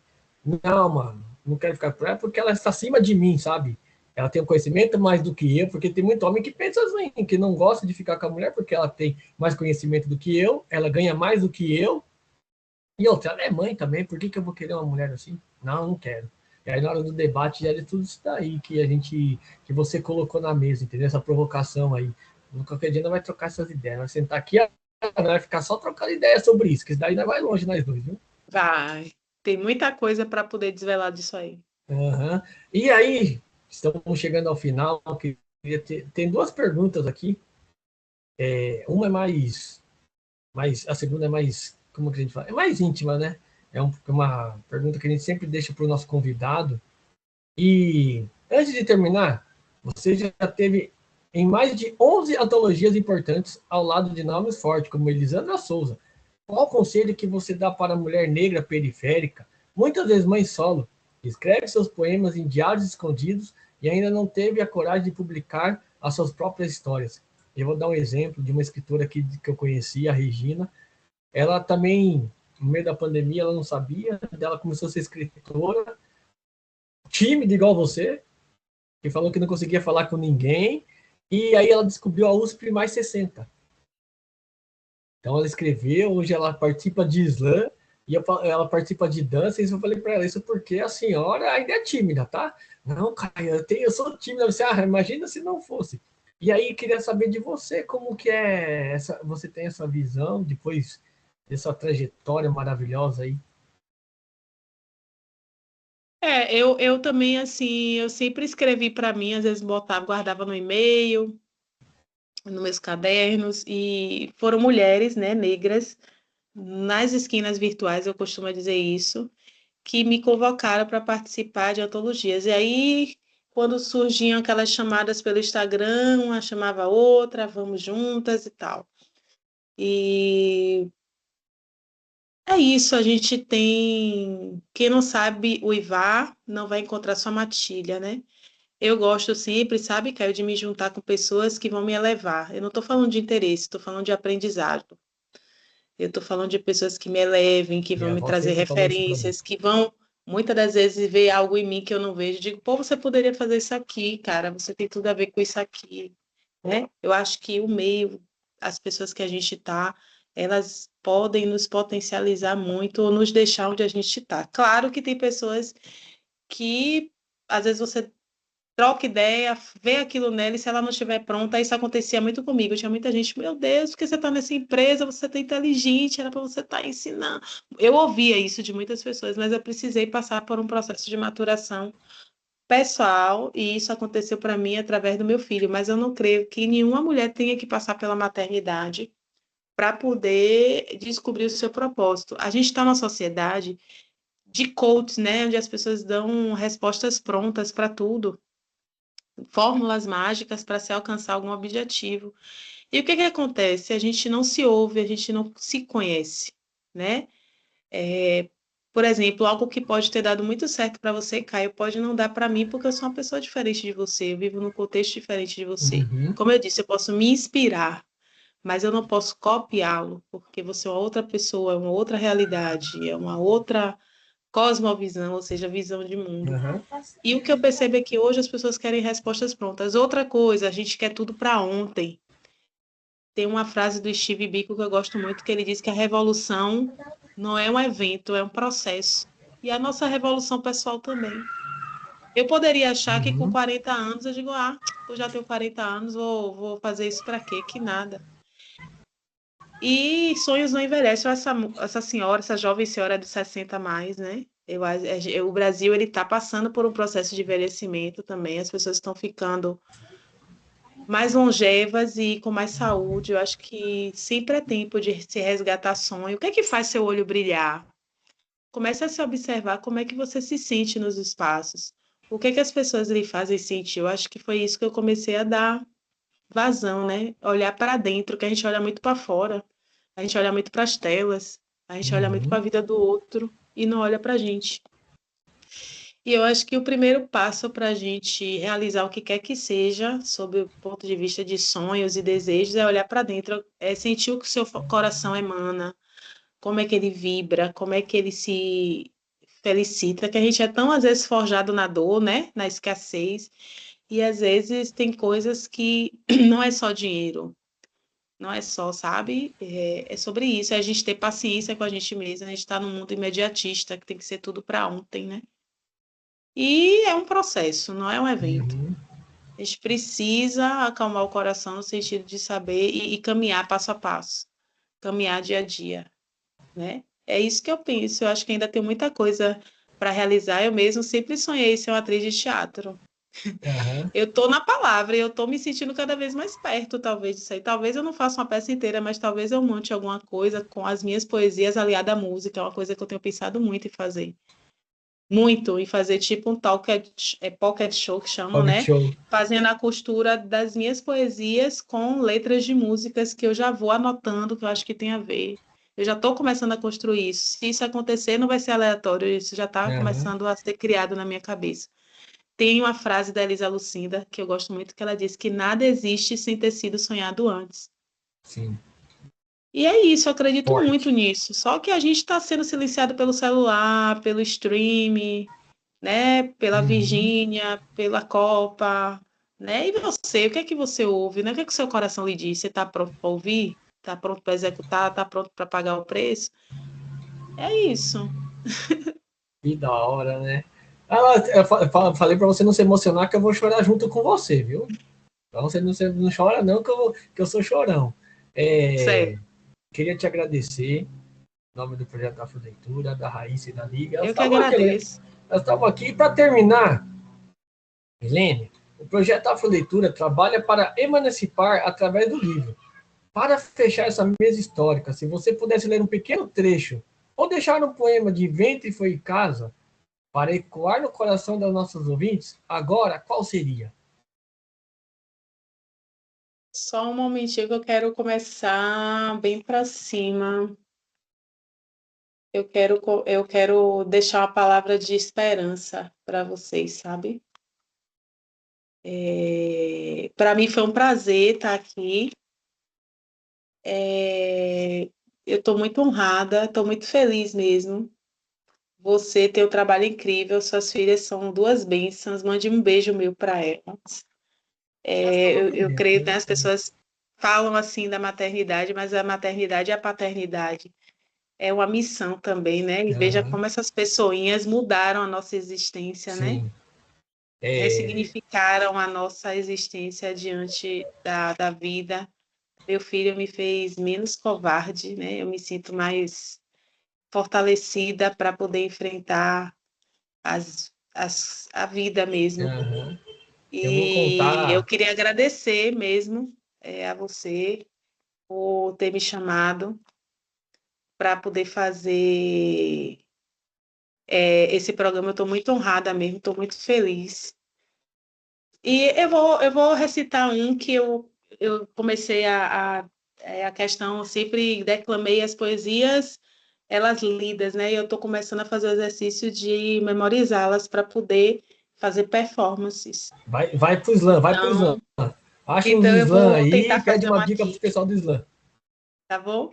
Não, mano, não quero ficar com ela porque ela está acima de mim, sabe? Ela tem um conhecimento mais do que eu, porque tem muito homem que pensa assim, que não gosta de ficar com a mulher porque ela tem mais conhecimento do que eu, ela ganha mais do que eu, e outra, ela é mãe também, por que eu vou querer uma mulher assim? Não, não quero. E aí na hora do debate já é tudo isso daí que você colocou na mesa, entendeu? Essa provocação aí. Qualquer dia não vai trocar essas ideias, vai sentar aqui, não vai ficar só trocando ideia sobre isso, que isso daí não vai longe nós dois, viu? Vai. Tem muita coisa para poder desvelar disso aí. Uhum. E aí, estamos chegando ao final. Tem duas perguntas aqui. Uma é a segunda é mais, como que a gente fala? É mais íntima, né? Uma pergunta que a gente sempre deixa para o nosso convidado. E antes de terminar, você já teve em mais de 11 antologias importantes ao lado de nomes fortes, como Elisandra Souza. Qual o conselho que você dá para a mulher negra periférica, muitas vezes mãe solo, que escreve seus poemas em diários escondidos e ainda não teve a coragem de publicar as suas próprias histórias? Eu vou dar um exemplo de uma escritora aqui que eu conheci, a Regina. Ela também, no meio da pandemia, ela não sabia, ela começou a ser escritora, tímida igual você, que falou que não conseguia falar com ninguém, e aí ela descobriu a USP mais 60. Então ela escreveu, hoje ela participa de slam, e ela participa de dança, e eu falei para ela, isso porque a senhora ainda é tímida, tá? Não, cara, eu sou tímida. Você, imagina se não fosse. E aí, queria saber de você, como que é essa, você tem essa visão depois dessa trajetória maravilhosa aí? Eu também, assim, eu sempre escrevi para mim, às vezes botava, guardava no e-mail, nos meus cadernos, e foram mulheres, né, negras, nas esquinas virtuais, eu costumo dizer isso, que me convocaram para participar de antologias. E aí, quando surgiam aquelas chamadas pelo Instagram, uma chamava a outra, vamos juntas e tal. E é isso, a gente tem. Quem não sabe uivar não vai encontrar sua matilha, né? Eu gosto sempre, sabe, Caio, de me juntar com pessoas que vão me elevar. Eu não estou falando de interesse, estou falando de aprendizado. Eu estou falando de pessoas que me elevem, que vão Minha me avó trazer sempre falou isso para mim. referências, que vão, muitas das vezes, ver algo em mim que eu não vejo. Digo, pô, você poderia fazer isso aqui, cara, você tem tudo a ver com isso aqui, né? Eu acho que o meio, as pessoas que a gente está, elas podem nos potencializar muito ou nos deixar onde a gente está. Claro que tem pessoas que, às vezes, você troca ideia, vê aquilo nela, e se ela não estiver pronta, isso acontecia muito comigo. Tinha muita gente, meu Deus, porque você está nessa empresa, você está inteligente, era para você estar ensinando. Eu ouvia isso de muitas pessoas, mas eu precisei passar por um processo de maturação pessoal, e isso aconteceu para mim através do meu filho, mas eu não creio que nenhuma mulher tenha que passar pela maternidade para poder descobrir o seu propósito. A gente está numa sociedade de coaches, né, onde as pessoas dão respostas prontas para tudo, fórmulas mágicas para se alcançar algum objetivo. E o que que acontece? A gente não se ouve, a gente não se conhece, né? Por exemplo, algo que pode ter dado muito certo para você, Caio, pode não dar para mim, porque eu sou uma pessoa diferente de você, eu vivo num contexto diferente de você. Uhum. Como eu disse, eu posso me inspirar, mas eu não posso copiá-lo, porque você é uma outra pessoa, é uma outra realidade, é uma outra cosmovisão, ou seja, visão de mundo. Uhum. E o que eu percebo é que hoje as pessoas querem respostas prontas. Outra coisa, a gente quer tudo para ontem. Tem uma frase do Steve Biko que eu gosto muito, que ele diz que a revolução não é um evento, é um processo. E a nossa revolução pessoal também. Eu poderia achar que com Uhum. 40 anos eu digo, eu já tenho 40 anos, vou fazer isso para quê? Que nada. E sonhos não envelhecem. Essa senhora, essa jovem senhora de 60 a mais, né? O Brasil ele está passando por um processo de envelhecimento também. As pessoas estão ficando mais longevas e com mais saúde. Eu acho que sempre é tempo de se resgatar sonho. O que é que faz seu olho brilhar? Comece a se observar como é que você se sente nos espaços. O que é que as pessoas lhe fazem sentir? Eu acho que foi isso que eu comecei a dar vazão, né? Olhar para dentro, que a gente olha muito para fora. A gente olha muito para as telas, a gente olha muito para a Uhum. vida do outro e não olha para a gente. E eu acho que o primeiro passo para a gente realizar o que quer que seja, sob o ponto de vista de sonhos e desejos, é olhar para dentro, é sentir o que o seu coração emana, como é que ele vibra, como é que ele se felicita, que a gente é tão, às vezes, forjado na dor, né? Na escassez, e às vezes tem coisas que não é só dinheiro, não é só, sabe? É sobre isso, é a gente ter paciência com a gente mesma, a gente está num mundo imediatista, que tem que ser tudo para ontem, né? E é um processo, não é um evento. Uhum. A gente precisa acalmar o coração no sentido de saber e caminhar passo a passo, caminhar dia a dia, né? É isso que eu penso. Eu acho que ainda tem muita coisa para realizar. Eu mesmo sempre sonhei ser uma atriz de teatro. Aham. Eu tô na palavra e eu tô me sentindo cada vez mais perto, talvez, disso aí. Talvez eu não faça uma peça inteira, mas talvez eu monte alguma coisa com as minhas poesias aliada à música. É uma coisa que eu tenho pensado muito em fazer. Muito, em fazer tipo um pocket show que chamam, Pocket né? show. Fazendo a costura das minhas poesias com letras de músicas que eu já vou anotando, que eu acho que tem a ver. Eu já estou começando a construir isso. Se isso acontecer, não vai ser aleatório, isso já está Aham. começando a ser criado na minha cabeça. Tem uma frase da Elisa Lucinda, que eu gosto muito, que ela diz que nada existe sem ter sido sonhado antes. Sim. E é isso, eu acredito muito Forte. nisso. Só que a gente está sendo silenciado pelo celular, pelo streaming, né? Pela Uhum. Virgínia, pela Copa, né? E você, o que é que você ouve, né? O que é que o seu coração lhe diz? Você está pronto para ouvir? Está pronto para executar? Está pronto para pagar o preço? É isso. Que da hora, né? Ah, falei para você não se emocionar que eu vou chorar junto com você, viu? Então você não chora não, que eu sou chorão. Certo. Queria te agradecer, em nome do Projeto Afroleitura, da Raíssa e da Liga. Eu que agradeço. Elas estavam aqui para terminar, Helene. O Projeto Afroleitura trabalha para emancipar através do livro. Para fechar essa mesa histórica, se você pudesse ler um pequeno trecho ou deixar um poema de Ventre foi casa para ecoar no coração das nossas ouvintes, agora qual seria? Só um momentinho que eu quero começar bem para cima. Eu quero deixar uma palavra de esperança para vocês, sabe? Para mim foi um prazer estar aqui. Eu estou muito honrada, estou muito feliz mesmo. Você tem um trabalho incrível, suas filhas são duas bênçãos. Mande um beijo meu para elas. Eu creio que as pessoas falam assim da maternidade, mas a maternidade e a paternidade é uma missão também, né? E veja Aham, como essas pessoinhas mudaram a nossa existência, né? sim. Ressignificaram a nossa existência diante da vida. Meu filho me fez menos covarde, né? Eu me sinto mais fortalecida para poder enfrentar a vida mesmo. Aham. Eu vou E eu contar. queria agradecer mesmo a você por ter me chamado para poder fazer esse programa. Eu estou muito honrada mesmo, estou muito feliz. E eu vou recitar um que eu comecei a questão, eu sempre declamei as poesias, elas lidas, né? E eu estou começando a fazer o exercício de memorizá-las para poder fazer performances. Vai pro slam, vai pro Então, slam. Acha uns então eu slam vou aí e tentar pede fazer um uma dica pro aqui, pessoal do slam. tá bom?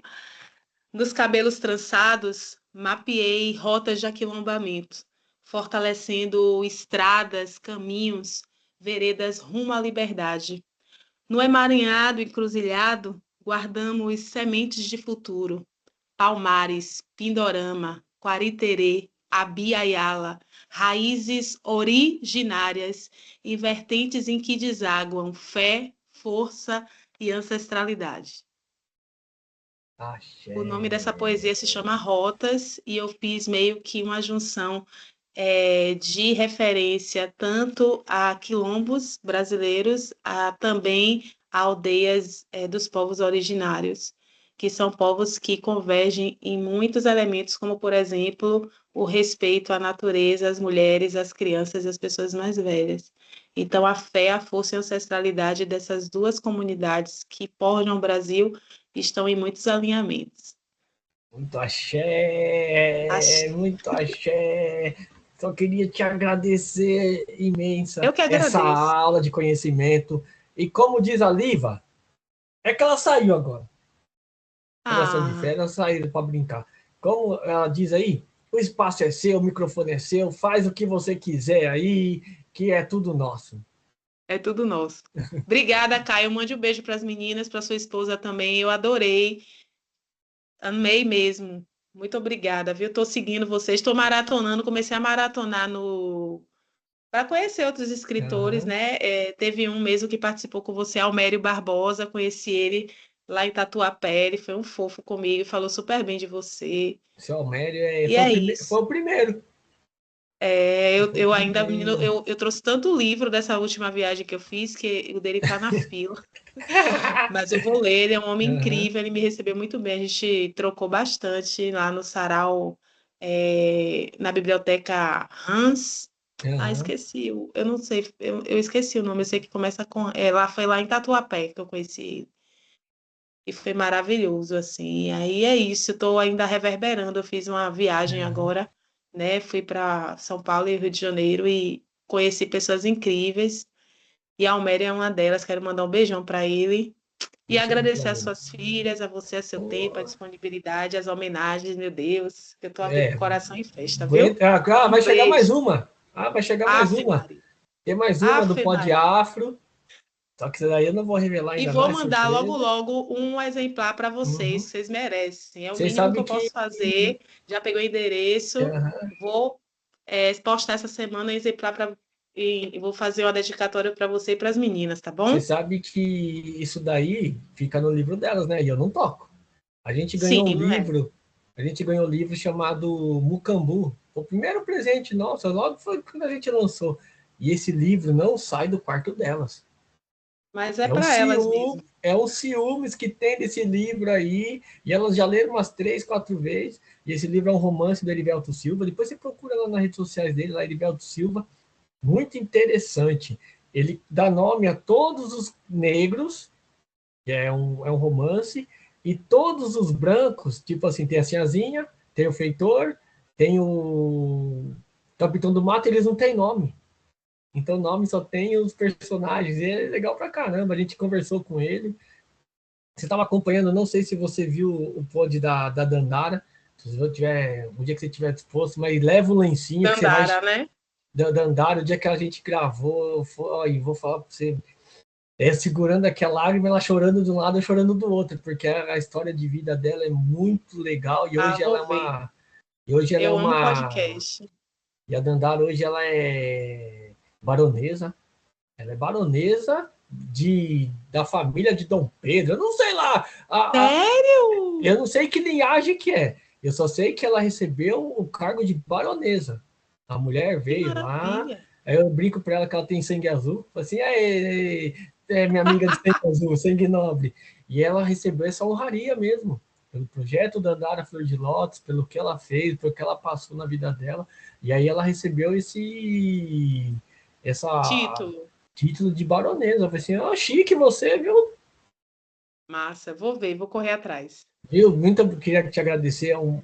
Nos cabelos trançados, mapeei rotas de aquilombamento, fortalecendo estradas, caminhos, veredas rumo à liberdade. No emaranhado encruzilhado, guardamos sementes de futuro, palmares, pindorama, quariterê, abiaiala, raízes originárias e vertentes em que desaguam fé, força e ancestralidade. Axé. O nome dessa poesia se chama Rotas e eu fiz meio que uma junção de referência tanto a quilombos brasileiros, também a aldeias dos povos originários, que são povos que convergem em muitos elementos, como, por exemplo, o respeito à natureza, às mulheres, às crianças e às pessoas mais velhas. Então, a fé, a força e a ancestralidade dessas duas comunidades que forjam o Brasil estão em muitos alinhamentos. Muito axé, Acho- muito axé. Só queria te agradecer imensa Eu que essa agradeço. aula de conhecimento. E como diz a Liva, é que ela saiu agora. Elas são de Ah, férias, saíram para brincar. Como ela diz aí, o espaço é seu, o microfone é seu, faz o que você quiser aí, que é tudo nosso. é tudo nosso. Obrigada, Caio. Mande um beijo para as meninas, para sua esposa também. Eu adorei, amei mesmo. Muito obrigada, viu? Estou seguindo vocês, estou maratonando, comecei a maratonar no para conhecer outros escritores, Aham. né? Teve um mesmo que participou com você, Almério Barbosa, conheci ele lá em Tatuapé, ele foi um fofo comigo, falou super bem de você. Seu Almério E é foi isso. o primeiro. Foi o Eu ainda, menino, primeiro. eu trouxe tanto livro dessa última viagem que eu fiz que o dele está na fila. Mas eu vou ler, ele é um homem Aham, incrível, ele me recebeu muito bem, a gente trocou bastante lá no sarau, na biblioteca Hans. Ah, aham. esqueci, eu não sei, eu esqueci o nome, eu sei que começa com, lá foi lá em Tatuapé que eu conheci ele, e foi maravilhoso, assim, aí é isso, eu estou ainda reverberando, eu fiz uma viagem Aham. agora, né, fui para São Paulo e Rio de Janeiro e conheci pessoas incríveis, e a Alméria é uma delas, quero mandar um beijão para ele, e Deixa eu agradecer às falar. suas filhas, a você, a seu tempo, a Pô, disponibilidade, as homenagens, meu Deus, que eu tô aqui com o é, coração em festa, viu? vai Um chegar mais beijo. uma. Ah, vai chegar mais Ave uma. Maria. Tem mais uma do Ave Pod Maria. Afro. Só que isso daí eu não vou revelar E ainda vou não, é mandar logo, surpresa. logo um exemplar para vocês, Uhum. que vocês merecem. É o Vocês mínimo que sabem eu que. posso fazer. Já peguei o endereço. Aham, Vou postar essa semana um exemplar para e vou fazer uma dedicatória para você e para as meninas, tá Você bom? sabe que isso daí fica no livro delas, né? E eu não toco. A gente ganhou um Sim, é. livro, a gente ganhou um livro chamado Mucambu. O primeiro presente nosso, logo foi quando a gente lançou. E esse livro não sai do quarto delas. Mas é para elas mesmo. É um ciúmes que tem desse livro aí, e elas já leram umas 3, 4 vezes. E esse livro é um romance do Erivelto Silva. Depois você procura lá nas redes sociais dele, lá Erivelto Silva. Muito interessante. Ele dá nome a todos os negros, que é um romance, e todos os brancos, tipo assim, tem a Sinhazinha, tem o Feitor, tem o Capitão do Mato, eles não têm nome. Então, o nome só tem os personagens. E é legal pra caramba. A gente conversou com ele. Você estava acompanhando, não sei se você viu o pod da Dandara. Se você tiver, um dia que você tiver disposto, mas leva o lencinho que você vai. Dandara, né? Da Dandara, o dia que a gente gravou, foi, vou falar para você, segurando aquela lágrima, ela chorando de um lado, eu chorando do outro, porque a história de vida dela é muito legal. E Ah, hoje ela é vou ver. uma. E hoje ela é Eu amo uma. podcast. E a Dandara hoje ela é baronesa. Ela é baronesa da família de Dom Pedro. Eu não sei lá. Sério? Eu não sei que linhagem que é. Eu só sei que ela recebeu o cargo de baronesa. A mulher Que veio lá. maravilha. Aí eu brinco para ela que ela tem sangue azul. Falo assim, é minha amiga de sangue azul, sangue nobre. E ela recebeu essa honraria mesmo. Pelo projeto da Andara Flor de Lótus, pelo que ela fez, pelo que ela passou na vida dela. E aí ela recebeu essa Título. título de baronesa. Eu falei assim, chique você, viu? Massa, vou ver, vou correr atrás. Eu muito queria te agradecer. Um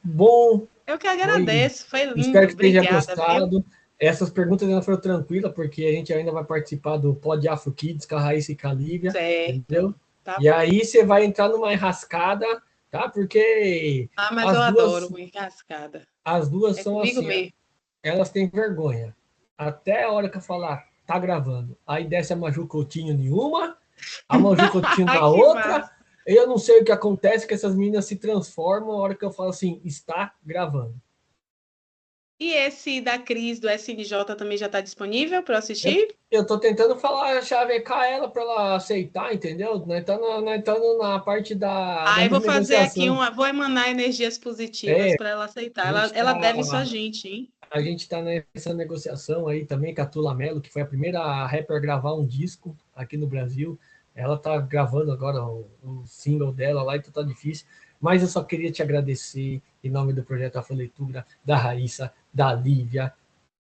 bom. Eu que Foi, agradeço, foi espero lindo. que tenha Obrigada, viu? gostado. Essas perguntas ainda foram tranquilas, porque a gente ainda vai participar do Pod Afro Kids com a Raíssa e com a Lívia, entendeu? Certo. Tá E bom. aí você vai entrar numa enrascada, tá? Porque Ah, mas eu as duas, adoro enrascada. as duas É são comigo assim, mesmo. elas têm vergonha. Até a hora que eu falar, tá gravando. Aí desce a Maju Coutinho em uma, a Maju Coutinho na Que outra. massa. Eu não sei o que acontece, que essas meninas se transformam a hora que eu falo assim, está gravando. E esse da Cris do SNJ também já está disponível para Eu, assistir? eu tô tentando falar, chavecar ela para ela aceitar, entendeu? Nós estamos na parte da Ah, eu vou fazer aqui negociação. vou emanar energias positivas É, para ela aceitar. a gente Ela tá, deve isso a gente, hein? a gente tá nessa negociação aí também com a Tula Mello, que foi a primeira rapper a gravar um disco aqui no Brasil. Ela tá gravando agora o single dela lá, então tá difícil. Mas eu só queria te agradecer em nome do projeto Afroleitura, da Raíssa, da Lívia,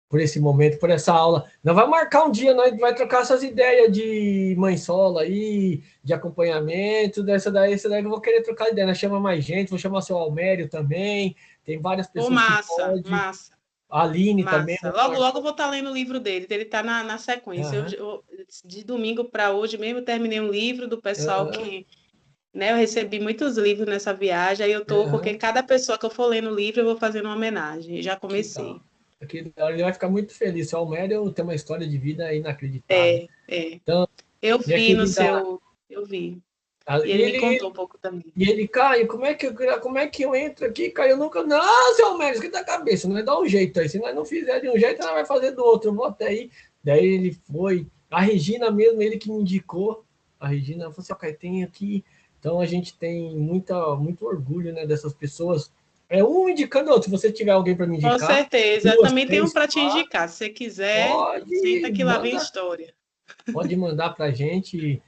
por esse momento, por essa aula. Nós vamos marcar um dia, nós vai trocar essas ideias de mãe solo aí, de acompanhamento, essa daí que eu vou querer trocar ideia. Nós chama mais gente, vou chamar o seu Almério também, tem várias Ô, pessoas que massa, pode. massa, A Aline também, massa. vamos Logo, marcar. logo eu vou estar lendo o livro dele. Ele está na sequência. Aham, De domingo para hoje mesmo, eu terminei um livro do pessoal aham, que, né, eu recebi muitos livros nessa viagem. Aí eu tô, porque aham. cada pessoa que eu for lendo o livro, eu vou fazendo uma homenagem. Já Que tal? comecei. Aqui, ele vai ficar muito feliz. O Almério tem uma história de vida inacreditável. É, é. Então, Eu minha vi no querida. seu. Eu vi. E E ele me ele, contou um pouco também. E ele, Caio, como é que eu entro aqui, Caio? Eu nunca. Não, seu médico, esquenta a cabeça, não vai dar um jeito aí. Se nós não fizer de um jeito, nós vai fazer do outro. Eu vou até aí. Daí ele foi. A Regina mesmo, ele que me indicou. A Regina falou assim: ó, Caio, tem aqui. Então a gente tem muito orgulho, né, dessas pessoas. É um indicando outro. Se você tiver alguém para me Com indicar, certeza. Eu duas, também tenho um três, para te quatro, indicar. Se você quiser, senta pode que lá vem mandar. história. Pode mandar para a gente,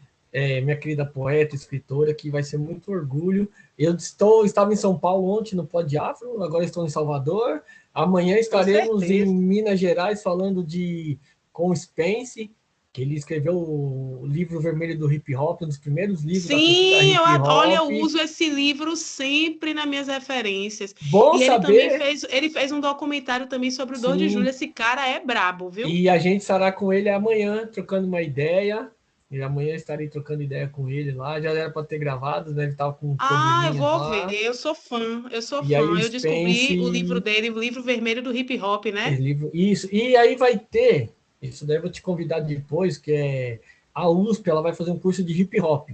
minha querida poeta, escritora, que vai ser muito orgulho. Estava em São Paulo ontem no Pod Afro, agora estou em Salvador. Amanhã Com estaremos em certeza. Minas Gerais falando com Spence, que ele escreveu o livro vermelho do hip hop, um dos primeiros livros da cultura Sim, hip olha, eu hop. uso esse livro sempre nas minhas referências. Bom E ele também saber, fez um documentário também sobre o 2 de julho. sim. Esse cara é brabo, viu? E a gente estará com ele amanhã, trocando uma ideia. E amanhã estarei trocando ideia com ele lá. Já era para ter gravado, né? Ele estava com Ah, eu probleminhas vou ver. lá. Eu sou fã, eu sou E aí o fã. Eu descobri o livro Spence, dele, o livro vermelho do hip hop, né? esse livro, isso. E aí vai ter, isso daí eu vou te convidar depois, que é a USP, ela vai fazer um curso de hip hop.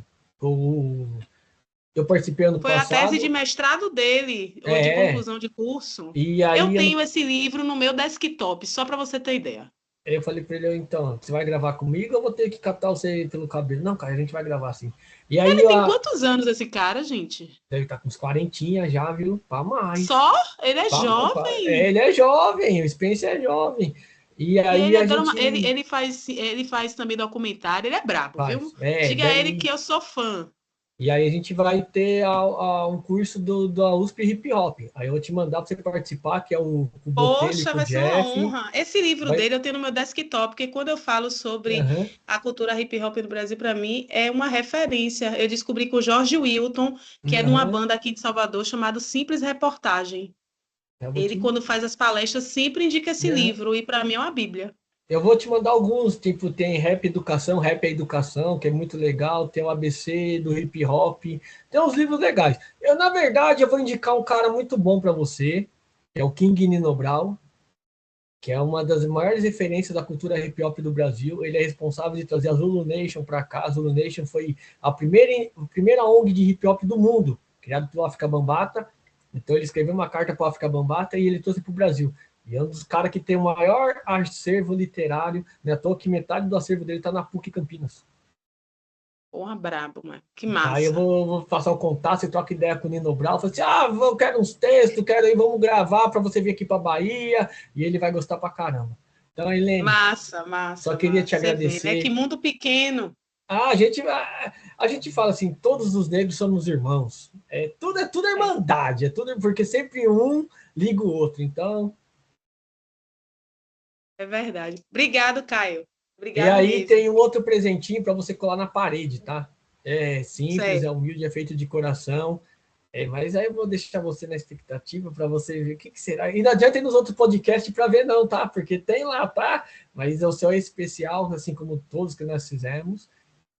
Eu participei ano Foi a tese de passado, mestrado dele, ou de é, conclusão de curso. e Eu aí tenho esse livro no meu desktop, só para você ter ideia. Aí eu falei pra ele, então, você vai gravar comigo ou eu vou ter que captar você pelo cabelo? Não, cara, a gente vai gravar assim. E aí Ele tem quantos anos esse cara, gente? deve estar com uns 40 já, viu? Pra mais. Só? Ele é jovem. Ele é jovem, o Spencer é jovem. E E aí ele a adora gente ele faz também documentário, ele é brabo, viu? faz. É, Diga a ele daí que eu sou fã. E aí a gente vai ter um curso da USP Hip Hop. Aí eu vou te mandar para você participar, que é o Botelho e Poxa, com o vai ser uma Jeff. honra. Esse livro Vai... dele eu tenho no meu desktop, porque quando eu falo sobre Aham, a cultura hip hop no Brasil, para mim é uma referência. Eu descobri com o Jorge Wilton, que é de uma aham. banda aqui de Salvador chamada Simples Reportagem. Eu vou Ele, te, quando faz as palestras, sempre indica esse aham. livro, e para mim é uma bíblia. Eu vou te mandar alguns, tipo, tem Rap é Educação, que é muito legal, tem o ABC do Hip Hop, tem uns livros legais. Na verdade, eu vou indicar um cara muito bom para você, que é o King Nino Brown, que é uma das maiores referências da cultura hip hop do Brasil. Ele é responsável de trazer a Zulu Nation para cá. A Zulu Nation foi a primeira ONG de hip hop do mundo, criada pelo África Bambata. Então ele escreveu uma carta para o África Bambata e ele trouxe para o Brasil. E é um dos caras que tem o maior acervo literário, né? À toa que metade do acervo dele está na PUC Campinas. Porra, brabo, mano. Que Aí eu massa. vou passar o contato, você troca ideia com o Nino Brown, fala assim, eu quero uns textos, quero aí, vamos gravar para você vir aqui para Bahia, e ele vai gostar pra caramba. Então, Helene, Massa, só massa, queria te massa. Você vê, né? Que agradecer. mundo pequeno. A gente fala assim, todos os negros somos irmãos. É tudo É, irmandade, é tudo porque sempre um liga o outro. Então, é verdade. Obrigado, Caio. e Obrigado aí mesmo. tem um outro presentinho para você colar na parede, tá? É simples, é Sério. humilde, é feito de coração. Mas aí eu vou deixar você na expectativa para você ver o que será. E não adianta ir nos outros podcasts para ver, não, tá? Porque tem lá, tá? Mas o seu é especial, assim como todos que nós fizemos.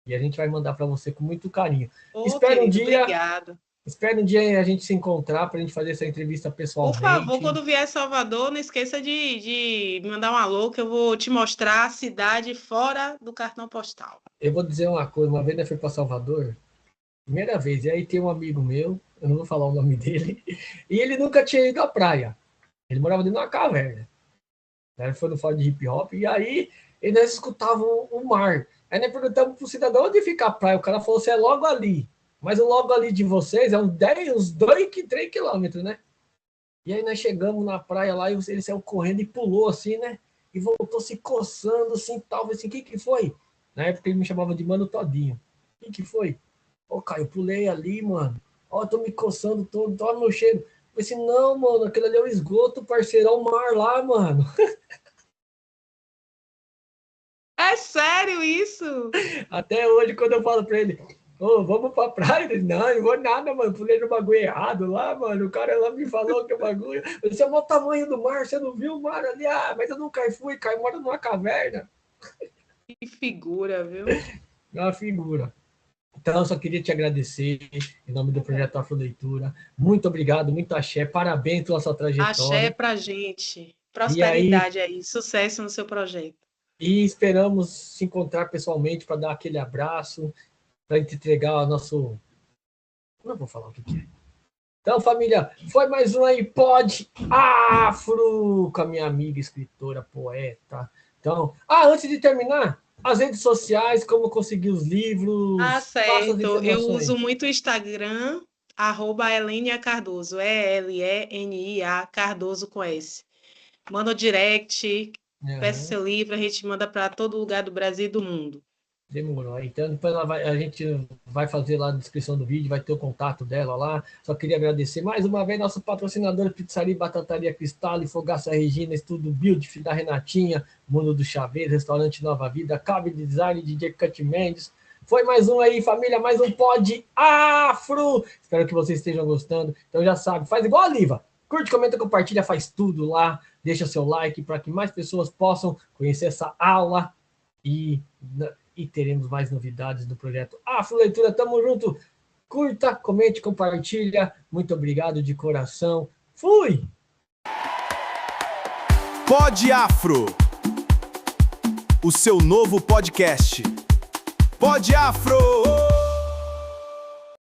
E a gente vai mandar para você com muito carinho. Ô, Espero um querido, dia, obrigado. espero um dia a gente se encontrar para a gente fazer essa entrevista Por favor, pessoalmente. quando vier a Salvador, não esqueça de me mandar um alô, que eu vou te mostrar a cidade fora do cartão postal. Eu vou dizer uma coisa, uma vez eu fui para Salvador, primeira vez, e aí tem um amigo meu, eu não vou falar o nome dele, e ele nunca tinha ido à praia. Ele morava dentro de uma caverna. Ele foi no fórum de hip hop, e aí eles escutavam o mar. Aí nós perguntamos pro cidadão onde fica a praia. O cara falou assim: é logo ali. Mas o logo ali de vocês é uns 10, uns 2, 3 quilômetros, né? E aí nós chegamos na praia lá e ele saiu correndo e pulou assim, né? E voltou se coçando assim, tal. Assim, o que foi? Na época ele me chamava de Mano Todinho. O que foi? Ô, Caio, eu pulei ali, mano. Ó, tô me coçando todo, olha meu cheiro. Eu falei assim, não, mano, aquele ali é o esgoto, parceiro, é o mar lá, mano. É sério isso? Até hoje, quando eu falo pra ele, ô, vamos pra praia, ele, não vou nada, mano, pulei no bagulho errado lá, mano, o cara lá me falou que o bagulho, esse é o maior tamanho do mar, você não viu o mar ali? Mas eu nunca fui, cara, eu moro numa caverna. Que figura, viu? É uma figura. Então, eu só queria te agradecer em nome do Projeto Afro Leitura. Muito obrigado, muito axé, parabéns pela sua Axé trajetória. pra gente. E aí, Prosperidade aí. Sucesso no seu projeto. esperamos se encontrar pessoalmente para dar aquele abraço, para entregar o nosso. Não vou falar o que é. Então, família, foi mais um aí, Pod Afro, com a minha amiga, escritora, poeta. Então, antes de terminar, as redes sociais, como conseguir os Ah, livros, passa as certo. Eu uso informações. muito o Instagram, @Elenia Cardoso, ELENIA Cardoso com S. Manda o direct, peça Uhum. seu livro, a gente manda para todo lugar do Brasil e do mundo. Demorou. Então, depois a gente vai fazer lá na descrição do vídeo, vai ter o contato dela lá. Só queria agradecer mais uma vez nosso patrocinador Pizzaria e Batataria Cristal, Fogaça Regina, Estudo Build da Renatinha, Mundo do Chaveiro, Restaurante Nova Vida, Cabe Design, DJ Cut Mendes. Foi mais um aí, família, mais um Pod Afro. Espero que vocês estejam gostando. Então já sabe, faz igual a Liva. Curte, comenta, compartilha, faz tudo lá. Deixa seu like para que mais pessoas possam conhecer essa aula e teremos mais novidades do projeto Afro Leitura. Tamo junto. Curta, comente, compartilha. Muito obrigado de coração. Fui! Pod Afro, o seu novo podcast. Pod Afro!